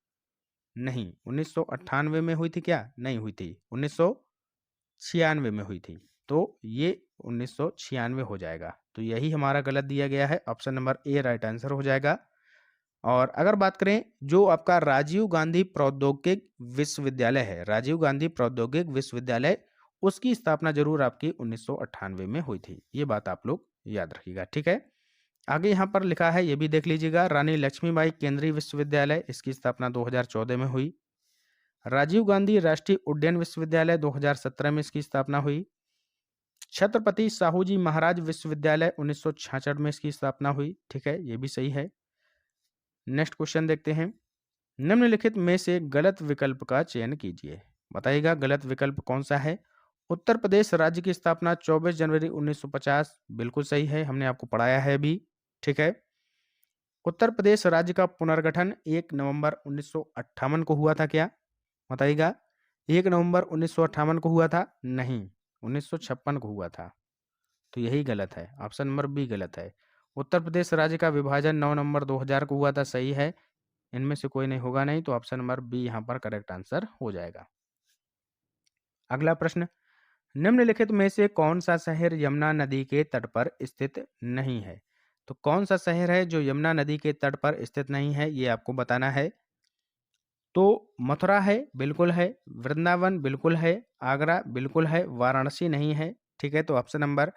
नहीं, 1998 में हुई थी क्या? नहीं हुई थी, 1996 में हुई थी। तो ये 1996 हो जाएगा, तो यही हमारा गलत दिया गया है, option number A right answer हो जाएगा। और अगर बात करें जो आपका राजीव गांधी प्रौद्योगिक विश्वविद्यालय है, राजीव गांधी प्रौद्योगिक विश्वविद्यालय, उसकी स्थापना जरूर आपकी 1998 में हुई थी, ये बात आप लोग याद रखिएगा। ठीक है, आगे यहाँ पर लिखा है, ये भी देख लीजिएगा, रानी लक्ष्मीबाई केंद्रीय विश्वविद्यालय, इसकी स्थापना 2014 में हुई। राजीव गांधी राष्ट्रीय उड्डयन विश्वविद्यालय 2017 में इसकी स्थापना हुई। छत्रपति साहू जी महाराज विश्वविद्यालय 1966 में इसकी स्थापना हुई। ठीक है, ये भी सही है। नेक्स्ट क्वेश्चन देखते हैं, निम्नलिखित में से गलत विकल्प का चयन कीजिए, बताइएगा गलत विकल्प कौन सा है। उत्तर प्रदेश राज्य की स्थापना 24 जनवरी 1950, बिल्कुल सही है, हमने आपको पढ़ाया है अभी। ठीक है, उत्तर प्रदेश राज्य का पुनर्गठन 1 नवंबर 1958 को हुआ था क्या, बताइएगा। 1 नवंबर 1958 को हुआ था? नहीं, 1956 को हुआ था, तो यही गलत है, ऑप्शन नंबर बी गलत है। उत्तर प्रदेश राज्य का विभाजन 9 नवंबर 2000 को हुआ था, सही है, इनमें से कोई नहीं होगा नहीं, तो ऑप्शन नंबर बी यहाँ पर करेक्ट आंसर हो जाएगा। अगला प्रश्न, निम्नलिखित में से कौन सा शहर यमुना नदी के तट पर स्थित नहीं है? तो कौन सा शहर है जो यमुना नदी के तट पर स्थित नहीं है, ये आपको बताना है। तो मथुरा है, बिल्कुल है। वृंदावन बिल्कुल है। आगरा बिल्कुल है। वाराणसी नहीं है। ठीक है, तो ऑप्शन नंबर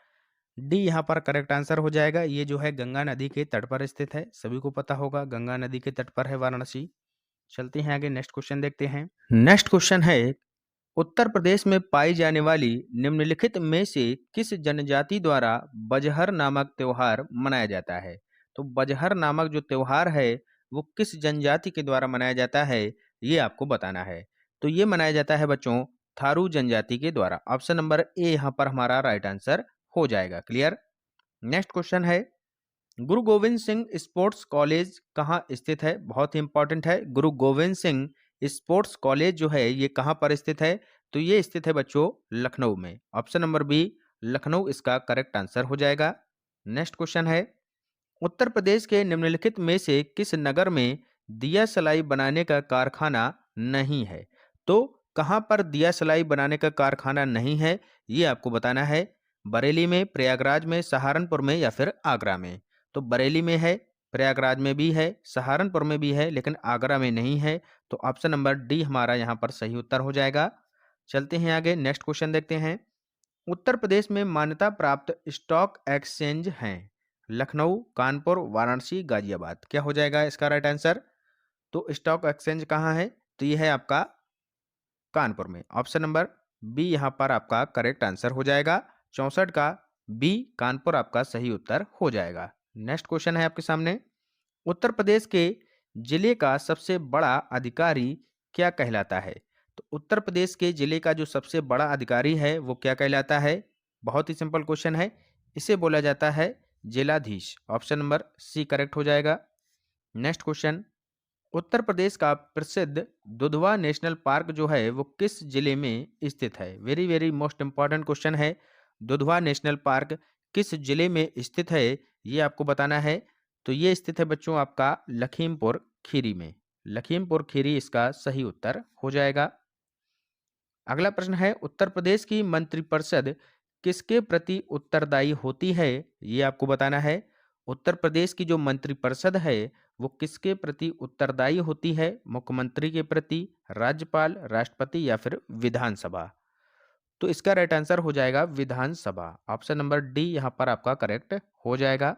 डी यहाँ पर करेक्ट आंसर हो जाएगा। ये जो है गंगा नदी के तट पर स्थित है, सभी को पता होगा गंगा नदी के तट पर है वाराणसी। चलते हैं आगे, नेक्स्ट क्वेश्चन देखते हैं। नेक्स्ट क्वेश्चन है, उत्तर प्रदेश में पाई जाने वाली निम्नलिखित में से किस जनजाति द्वारा बजहर नामक त्योहार मनाया जाता है? तो बजहर नामक जो त्योहार है वो किस जनजाति के द्वारा मनाया जाता है, ये आपको बताना है। तो ये मनाया जाता है बच्चों थारू जनजाति के द्वारा। ऑप्शन नंबर ए यहाँ पर हमारा राइट आंसर हो जाएगा। क्लियर। नेक्स्ट क्वेश्चन है, गुरु गोविंद सिंह स्पोर्ट्स कॉलेज कहाँ स्थित है? बहुत ही इंपॉर्टेंट है। गुरु गोविंद सिंह स्पोर्ट्स कॉलेज जो है ये कहाँ पर स्थित है? तो ये स्थित है बच्चों लखनऊ में। ऑप्शन नंबर बी लखनऊ इसका करेक्ट आंसर हो जाएगा। नेक्स्ट क्वेश्चन है, उत्तर प्रदेश के निम्नलिखित में से किस नगर में दिया सलाई बनाने का कारखाना नहीं है? तो कहाँ पर दिया सलाई बनाने का कारखाना नहीं है, ये आपको बताना है। बरेली में, प्रयागराज में, सहारनपुर में या फिर आगरा में? तो बरेली में है, प्रयागराज में भी है, सहारनपुर में भी है, लेकिन आगरा में नहीं है। तो ऑप्शन नंबर डी हमारा यहाँ पर सही उत्तर हो जाएगा। चलते हैं आगे, नेक्स्ट क्वेश्चन देखते हैं। उत्तर प्रदेश में मान्यता प्राप्त स्टॉक एक्सचेंज हैं लखनऊ, कानपुर, वाराणसी, गाजियाबाद। क्या हो जाएगा इसका राइट आंसर? तो स्टॉक एक्सचेंज कहाँ है? तो ये है आपका कानपुर में। ऑप्शन नंबर बी यहाँ पर आपका करेक्ट आंसर हो जाएगा। 64 का बी कानपुर आपका सही उत्तर हो जाएगा। नेक्स्ट क्वेश्चन है आपके सामने, उत्तर प्रदेश के जिले का सबसे बड़ा अधिकारी क्या कहलाता है? तो उत्तर प्रदेश के जिले का जो सबसे बड़ा अधिकारी है वो क्या कहलाता है? बहुत ही सिंपल क्वेश्चन है, इसे बोला जाता है जिलाधीश। ऑप्शन नंबर सी करेक्ट हो जाएगा। नेक्स्ट क्वेश्चन, उत्तर प्रदेश का प्रसिद्ध दुधवा नेशनल पार्क जो है वो किस जिले में स्थित है? Very very most important question है। दुधवा नेशनल पार्क किस जिले में स्थित है, ये आपको बताना है। तो ये स्थित है बच्चों आपका लखीमपुर खीरी में। लखीमपुर खीरी इसका सही उत्तर हो जाएगा। अगला प्रश्न है, उत्तर प्रदेश की मंत्रिपरिषद किसके प्रति उत्तरदायी होती है, ये आपको बताना है। उत्तर प्रदेश की जो मंत्रिपरिषद है वो किसके प्रति उत्तरदायी होती है? मुख्यमंत्री के प्रति, राज्यपाल, राष्ट्रपति या फिर विधानसभा? तो इसका राइट आंसर हो जाएगा विधानसभा। ऑप्शन नंबर डी यहाँ पर आपका करेक्ट हो जाएगा।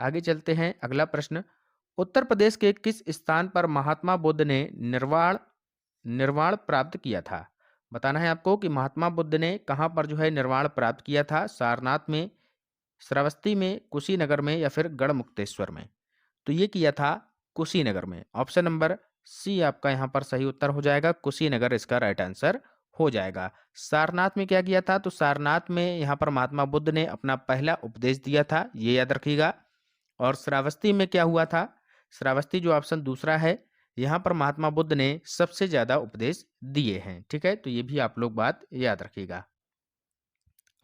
आगे चलते हैं, अगला प्रश्न, उत्तर प्रदेश के किस स्थान पर महात्मा बुद्ध ने निर्वाण निर्वाण प्राप्त किया था? बताना है आपको कि महात्मा बुद्ध ने कहाँ पर जो है निर्वाण प्राप्त किया था। सारनाथ में, श्रावस्ती में, कुशीनगर में या फिर गढ़मुक्तेश्वर में? तो ये किया था कुशीनगर में। ऑप्शन नंबर सी आपका यहाँ पर सही उत्तर हो जाएगा। कुशीनगर इसका राइट आंसर हो जाएगा। सारनाथ में क्या किया था? तो सारनाथ में यहाँ पर महात्मा बुद्ध ने अपना पहला उपदेश दिया था, ये याद रखिएगा। और श्रावस्ती में क्या हुआ था? श्रावस्ती जो ऑप्शन दूसरा है, यहाँ पर महात्मा बुद्ध ने सबसे ज्यादा उपदेश दिए हैं। ठीक है, तो ये भी आप लोग बात याद रखिएगा।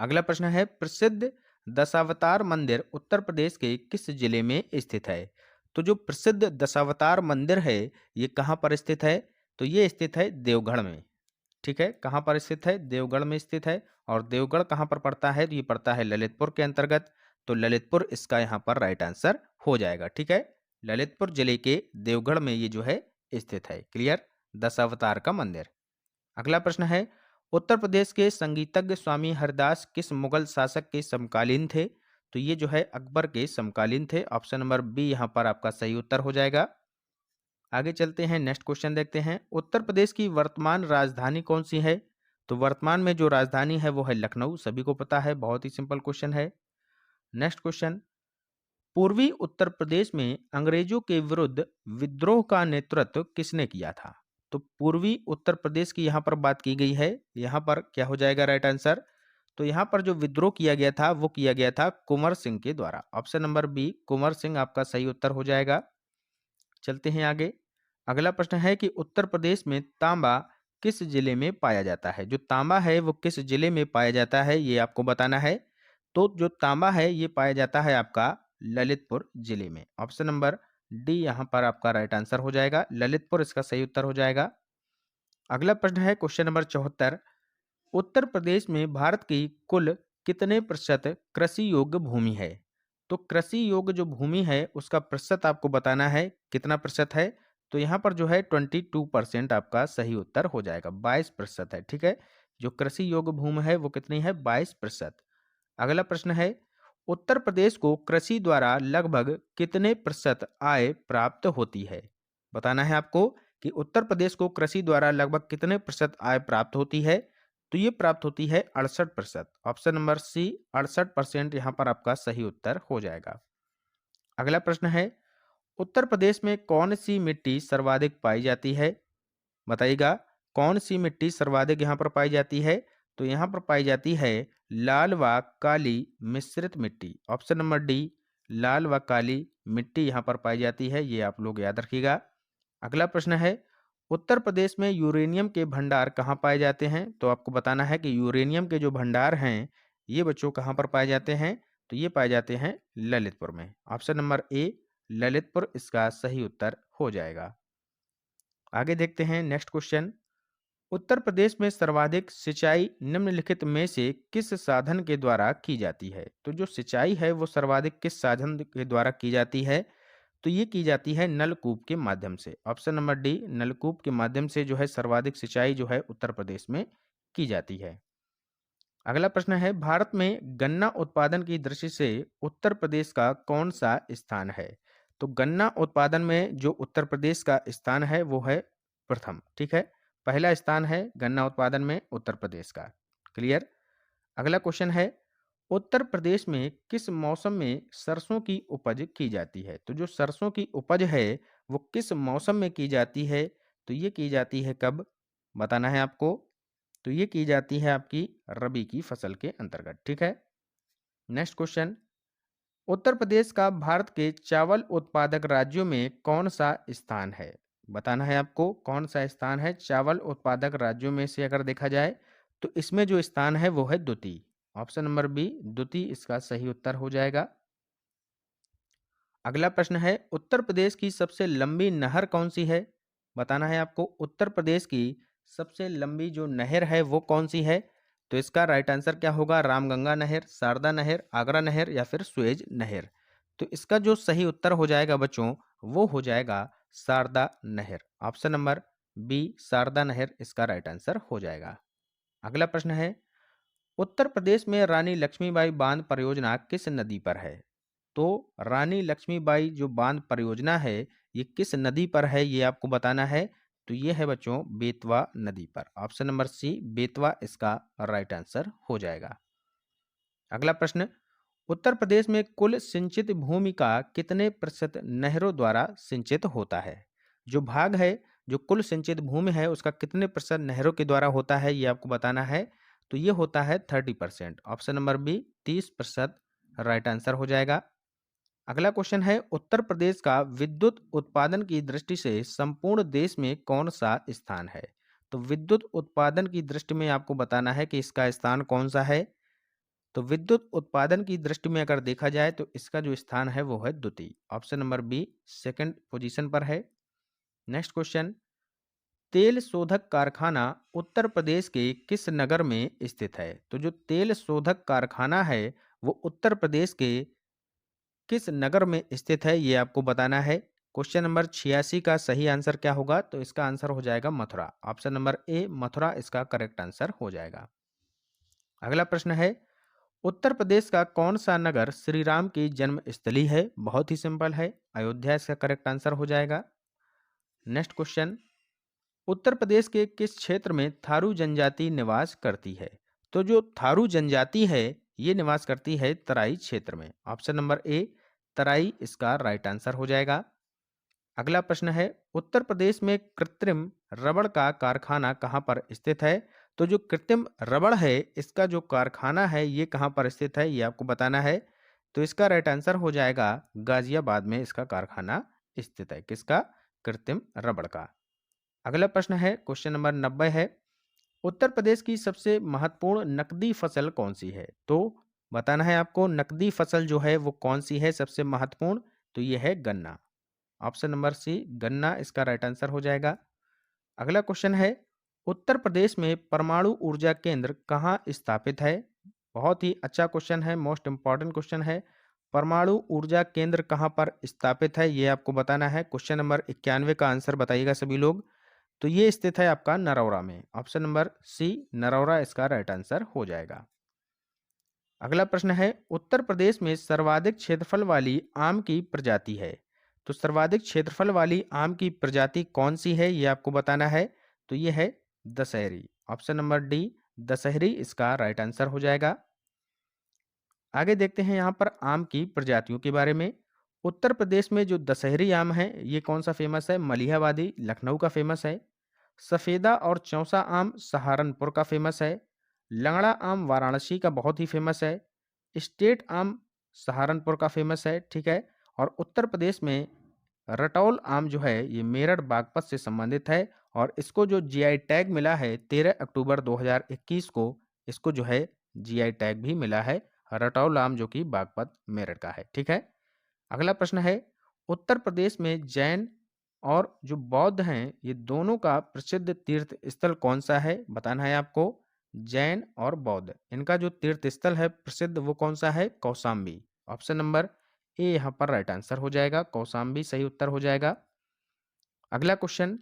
अगला प्रश्न है, प्रसिद्ध दशावतार मंदिर उत्तर प्रदेश के किस जिले में स्थित है? तो जो प्रसिद्ध दशावतार मंदिर है ये कहाँ पर स्थित है? तो ये स्थित है देवगढ़ में। ठीक है, कहाँ पर स्थित है? देवगढ़ में स्थित है। और देवगढ़ कहाँ पर पड़ता है? तो ये पड़ता है ललितपुर के अंतर्गत। तो ललितपुर इसका यहाँ पर राइट आंसर हो जाएगा। ठीक है, ललितपुर जिले के देवगढ़ में ये जो है स्थित है। क्लियर, दशावतार का मंदिर। अगला प्रश्न है, उत्तर प्रदेश के संगीतज्ञ स्वामी हरदास किस मुगल शासक के समकालीन थे? तो ये जो है अकबर के समकालीन थे। ऑप्शन नंबर बी यहाँ पर आपका सही उत्तर हो जाएगा। आगे चलते हैं, नेक्स्ट क्वेश्चन देखते हैं, उत्तर प्रदेश की वर्तमान राजधानी कौन सी है? तो वर्तमान में जो राजधानी है वो है लखनऊ, सभी को पता है, बहुत ही सिंपल क्वेश्चन है। नेक्स्ट क्वेश्चन, पूर्वी उत्तर प्रदेश में अंग्रेजों के विरुद्ध विद्रोह का नेतृत्व किसने किया था? तो पूर्वी उत्तर प्रदेश की यहाँ पर बात की गई है। यहाँ पर क्या हो जाएगा राइट आंसर? तो यहाँ पर जो विद्रोह किया गया था वो किया गया था कुंवर सिंह के द्वारा। Option number B Kunwar Singh आपका सही उत्तर हो जाएगा। चलते हैं आगे, अगला प्रश्न है कि उत्तर प्रदेश में तांबा किस जिले में पाया जाता है? जो तांबा है वो किस जिले में पाया जाता है, ये आपको बताना है। तो जो तांबा है ये पाया जाता है आपका ललितपुर जिले में। ऑप्शन नंबर डी यहाँ पर आपका राइट आंसर हो जाएगा। ललितपुर इसका सही उत्तर हो जाएगा। अगला प्रश्न है क्वेश्चन नंबर 74, उत्तर प्रदेश में भारत की कुल कितने प्रतिशत कृषि योग्य भूमि है? तो कृषि योग्य जो भूमि है उसका प्रतिशत आपको बताना है, कितना प्रतिशत है? तो यहाँ पर जो है 22% आपका सही उत्तर हो जाएगा, 22% है, ठीक है। जो कृषि योग्य भूमि है वो कितनी है? 22%। अगला प्रश्न है, उत्तर प्रदेश को कृषि द्वारा लगभग कितने प्रतिशत आय प्राप्त होती है? बताना है आपको कि उत्तर प्रदेश को कृषि द्वारा लगभग कितने प्रतिशत आय प्राप्त होती है। तो ये प्राप्त होती है 68%। ऑप्शन नंबर सी 68% यहाँ पर आपका सही उत्तर हो जाएगा। अगला प्रश्न है, उत्तर प्रदेश में कौन सी मिट्टी सर्वाधिक पाई जाती है? बताइएगा, कौन सी मिट्टी सर्वाधिक यहाँ पर पाई जाती है? तो यहाँ पर पाई जाती है लाल व काली मिश्रित मिट्टी। ऑप्शन नंबर डी, लाल व काली मिट्टी यहाँ पर पाई जाती है, ये आप लोग याद रखिएगा। अगला प्रश्न है, उत्तर प्रदेश में यूरेनियम के भंडार कहाँ पाए जाते हैं? तो आपको बताना है कि यूरेनियम के जो भंडार हैं ये बच्चों कहाँ पर पाए जाते हैं? तो ये पाए जाते हैं ललितपुर में। ऑप्शन नंबर ए, ललितपुर इसका सही उत्तर हो जाएगा। आगे देखते हैं नेक्स्ट क्वेश्चन, उत्तर प्रदेश में सर्वाधिक सिंचाई निम्नलिखित में से किस साधन के द्वारा की जाती है? तो जो सिंचाई है वो सर्वाधिक किस साधन के द्वारा की जाती है? तो ये की जाती है नलकूप के माध्यम से। ऑप्शन नंबर डी, नलकूप के माध्यम से जो है सर्वाधिक सिंचाई जो है उत्तर प्रदेश में की जाती है। अगला प्रश्न है, भारत में गन्ना उत्पादन की दृष्टि से उत्तर प्रदेश का कौन सा स्थान है? तो गन्ना उत्पादन में जो उत्तर प्रदेश का स्थान है वो है प्रथम, ठीक है। पहला स्थान है गन्ना उत्पादन में उत्तर प्रदेश का। क्लियर। अगला क्वेश्चन है, उत्तर प्रदेश में किस मौसम में सरसों की उपज की जाती है? तो जो सरसों की उपज है वो किस मौसम में की जाती है? तो ये की जाती है कब? बताना है आपको। तो ये की जाती है आपकी रबी की फसल के अंतर्गत, ठीक है। नेक्स्ट क्वेश्चन, उत्तर प्रदेश का भारत के चावल उत्पादक राज्यों में कौन सा स्थान है? बताना है आपको कौन सा स्थान है चावल उत्पादक राज्यों में से अगर देखा जाए तो इसमें जो स्थान है वो है द्वितीय। ऑप्शन नंबर बी, द्वितीय इसका सही उत्तर हो जाएगा। अगला प्रश्न है, उत्तर प्रदेश की सबसे लंबी नहर कौन सी है? बताना है आपको उत्तर प्रदेश की सबसे लंबी जो नहर है वो कौन सी है? तो इसका राइट आंसर क्या होगा? रामगंगा नहर, शारदा नहर, आगरा नहर या फिर सुएज नहर। तो इसका जो सही उत्तर हो जाएगा बच्चों वो हो जाएगा शारदा नहर। ऑप्शन नंबर बी, शारदा नहर इसका राइट आंसर हो जाएगा। अगला प्रश्न है, उत्तर प्रदेश में रानी लक्ष्मीबाई बांध परियोजना किस नदी पर है? तो रानी लक्ष्मीबाई जो बांध परियोजना है ये किस नदी पर है ये आपको बताना है। तो ये है बच्चों बेतवा नदी पर। ऑप्शन नंबर सी, बेतवा इसका राइट आंसर हो जाएगा। अगला प्रश्न, उत्तर प्रदेश में कुल सिंचित भूमि का कितने प्रतिशत नहरों द्वारा सिंचित होता है? जो भाग है, जो कुल सिंचित भूमि है उसका कितने प्रतिशत नहरों के द्वारा होता है ये आपको बताना है। तो ये होता है 30%। Option number B, 30% right answer हो जाएगा। अगला क्वेश्चन है, उत्तर प्रदेश का विद्युत उत्पादन की दृष्टि से संपूर्ण देश में कौन सा स्थान है? तो विद्युत उत्पादन की दृष्टि में आपको बताना है कि इसका स्थान कौन सा है। तो विद्युत उत्पादन की दृष्टि में अगर देखा जाए तो इसका जो स्थान है वो है द्वितीय। Option number B, second position पर है। नेक्स्ट क्वेश्चन, तेल शोधक कारखाना उत्तर प्रदेश के किस नगर में स्थित है? तो जो तेल शोधक कारखाना है वो उत्तर प्रदेश के किस नगर में स्थित है ये आपको बताना है। क्वेश्चन नंबर 86 का सही आंसर क्या होगा? तो इसका आंसर हो जाएगा Mathura. Option number A, Mathura इसका करेक्ट आंसर हो जाएगा। अगला प्रश्न है, उत्तर प्रदेश का कौन सा नगर श्री राम की जन्मस्थली है? बहुत ही सिंपल है, अयोध्या इसका करेक्ट आंसर हो जाएगा। नेक्स्ट क्वेश्चन, उत्तर प्रदेश के किस क्षेत्र में थारू जनजाति निवास करती है? तो जो थारू जनजाति है ये निवास करती है तराई क्षेत्र में। ऑप्शन नंबर ए, तराई इसका राइट आंसर हो जाएगा। अगला प्रश्न है, उत्तर प्रदेश में कृत्रिम रबड़ का कारखाना कहाँ पर स्थित है? तो जो कृत्रिम रबड़ है इसका जो कारखाना है ये कहाँ पर स्थित है ये आपको बताना है। तो इसका राइट आंसर हो जाएगा गाजियाबाद में इसका कारखाना स्थित है। किसका? कृत्रिम रबड़ का। अगला प्रश्न है, क्वेश्चन नंबर 90 है, उत्तर प्रदेश की सबसे महत्वपूर्ण नकदी फसल कौन सी है? तो बताना है आपको नकदी फसल जो है वो कौन सी है सबसे महत्वपूर्ण। तो ये है गन्ना। ऑप्शन नंबर सी, गन्ना इसका राइट आंसर हो जाएगा। अगला क्वेश्चन है, उत्तर प्रदेश में परमाणु ऊर्जा केंद्र कहाँ स्थापित है? बहुत ही अच्छा क्वेश्चन है, मोस्ट इंपॉर्टेंट क्वेश्चन है। परमाणु ऊर्जा केंद्र कहाँ पर स्थापित है, ये आपको बताना है। क्वेश्चन नंबर 91 का आंसर बताइएगा सभी लोग। तो ये स्थित है आपका नरौरा में। ऑप्शन नंबर सी नरौरा इसका राइट आंसर हो जाएगा। अगला प्रश्न है, उत्तर प्रदेश में सर्वाधिक क्षेत्रफल वाली आम की प्रजाति है। तो सर्वाधिक क्षेत्रफल वाली आम की प्रजाति कौन सी है, ये आपको बताना है। तो ये है Dasheri. Option number D Dasheri इसका राइट आंसर हो जाएगा। आगे देखते हैं यहाँ पर आम की प्रजातियों के बारे में। उत्तर प्रदेश में जो दशहरी आम है ये कौन सा फेमस है? मलिहाबादी लखनऊ का फेमस है। सफेदा और चौसा आम सहारनपुर का फेमस है। लंगड़ा आम वाराणसी का बहुत ही फेमस है। स्टेट आम सहारनपुर का फेमस है, ठीक है। और उत्तर प्रदेश में रटौल आम जो है ये मेरठ बागपत से संबंधित है और इसको जो जीआई टैग मिला है 13 अक्टूबर 2021 को, इसको जो है जीआई टैग भी मिला है रटौल आम जो कि बागपत मेरठ का है, ठीक है। अगला प्रश्न है, उत्तर प्रदेश में जैन और जो बौद्ध हैं ये दोनों का प्रसिद्ध तीर्थ स्थल कौन सा है, बताना है आपको। जैन और बौद्ध इनका जो तीर्थ स्थल है प्रसिद्ध वो कौन सा है? कौशाम्बी। ऑप्शन नंबर ए यहाँ पर राइट आंसर हो जाएगा, कौशाम्बी सही उत्तर हो जाएगा। अगला क्वेश्चन,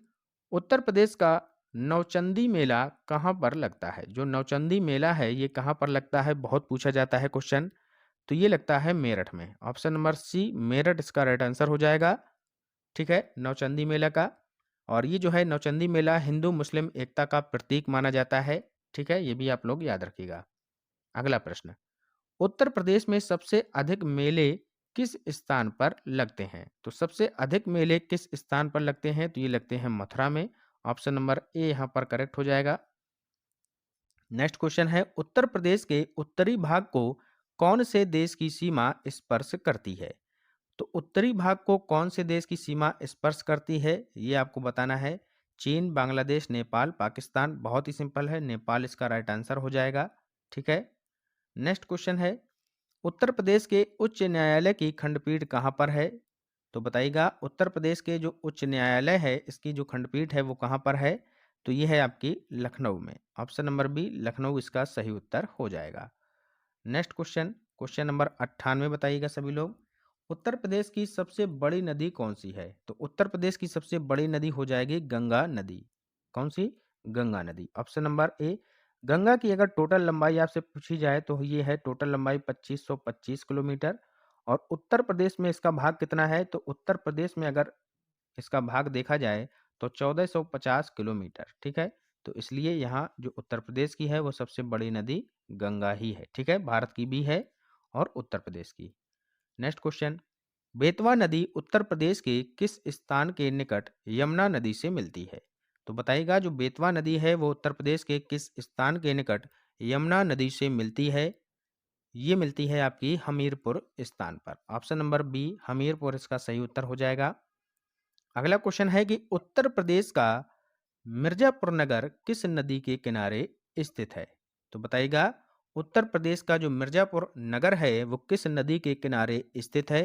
उत्तर प्रदेश का नौचंदी मेला कहाँ पर लगता है? जो नौचंदी मेला है ये कहाँ पर लगता है, बहुत पूछा जाता है क्वेश्चन। तो ये लगता है मेरठ में। ऑप्शन नंबर सी मेरठ इसका राइट आंसर हो जाएगा, ठीक है, नौचंदी मेला का। और ये जो है नौचंदी मेला हिंदू मुस्लिम एकता का प्रतीक माना जाता है, ठीक है, ये भी आप लोग याद रखिएगा। अगला प्रश्न, उत्तर प्रदेश में सबसे अधिक मेले किस स्थान पर लगते हैं? तो सबसे अधिक मेले किस स्थान पर लगते हैं? तो ये लगते हैं मथुरा में। ऑप्शन नंबर ए यहाँ पर करेक्ट हो जाएगा। नेक्स्ट क्वेश्चन है, उत्तर प्रदेश के उत्तरी भाग को कौन से देश की सीमा स्पर्श करती है? तो उत्तरी भाग को कौन से देश की सीमा स्पर्श करती है, ये आपको बताना है। चीन, बांग्लादेश, नेपाल, पाकिस्तान। बहुत ही सिंपल है, नेपाल इसका राइट आंसर हो जाएगा, ठीक है। नेक्स्ट क्वेश्चन है, उत्तर प्रदेश के उच्च न्यायालय की खंडपीठ कहाँ पर है? तो बताइएगा, उत्तर प्रदेश के जो उच्च न्यायालय है इसकी जो खंडपीठ है वो कहाँ पर है? तो ये है आपकी लखनऊ में। ऑप्शन नंबर बी लखनऊ इसका सही उत्तर हो जाएगा। नेक्स्ट क्वेश्चन, क्वेश्चन नंबर 98 बताइएगा सभी लोग। उत्तर प्रदेश की सबसे बड़ी नदी कौन सी है? तो उत्तर प्रदेश की सबसे बड़ी नदी हो जाएगी गंगा नदी। कौन सी? गंगा नदी। Option number A. गंगा की अगर टोटल लंबाई आपसे पूछी जाए तो ये है टोटल लंबाई 2525 किलोमीटर। और उत्तर प्रदेश में इसका भाग कितना है? तो उत्तर प्रदेश में अगर इसका भाग देखा जाए तो 1450 किलोमीटर, ठीक है। तो इसलिए यहाँ जो उत्तर प्रदेश की है वो सबसे बड़ी नदी गंगा ही है, ठीक है, भारत की भी है और उत्तर प्रदेश की। नेक्स्ट क्वेश्चन, बेतवा नदी उत्तर प्रदेश के किस स्थान के निकट यमुना नदी से मिलती है? तो बताइएगा, जो बेतवा नदी है वो उत्तर प्रदेश के किस स्थान के निकट यमुना नदी से मिलती है? ये मिलती है आपकी हमीरपुर स्थान पर। ऑप्शन नंबर बी हमीरपुर इसका सही उत्तर हो जाएगा। अगला क्वेश्चन है कि उत्तर प्रदेश का मिर्जापुर नगर किस नदी के किनारे स्थित है? तो बताइएगा, उत्तर प्रदेश का जो मिर्जापुर नगर है वो किस नदी के किनारे स्थित है?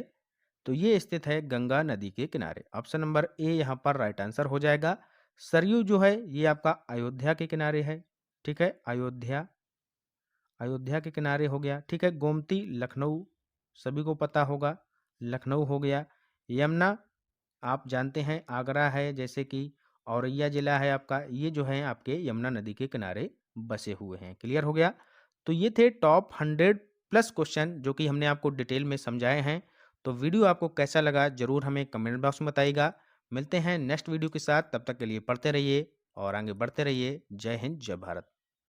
तो ये स्थित है गंगा नदी के किनारे। ऑप्शन नंबर ए यहाँ पर राइट आंसर हो जाएगा। सरयू जो है ये आपका अयोध्या के किनारे है, ठीक है, अयोध्या, अयोध्या के किनारे हो गया, ठीक है। गोमती लखनऊ सभी को पता होगा, लखनऊ हो गया। यमुना आप जानते हैं आगरा है, जैसे कि औरैया जिला है आपका, ये जो है आपके यमुना नदी के किनारे बसे हुए हैं। क्लियर हो गया। तो ये थे टॉप 100 प्लस क्वेश्चन जो कि हमने आपको डिटेल में समझाए हैं। तो वीडियो आपको कैसा लगा जरूर हमें कमेंट बॉक्स में बताइएगा। मिलते हैं नेक्स्ट वीडियो के साथ, तब तक के लिए पढ़ते रहिए और आगे बढ़ते रहिए। जय हिंद, जय भारत।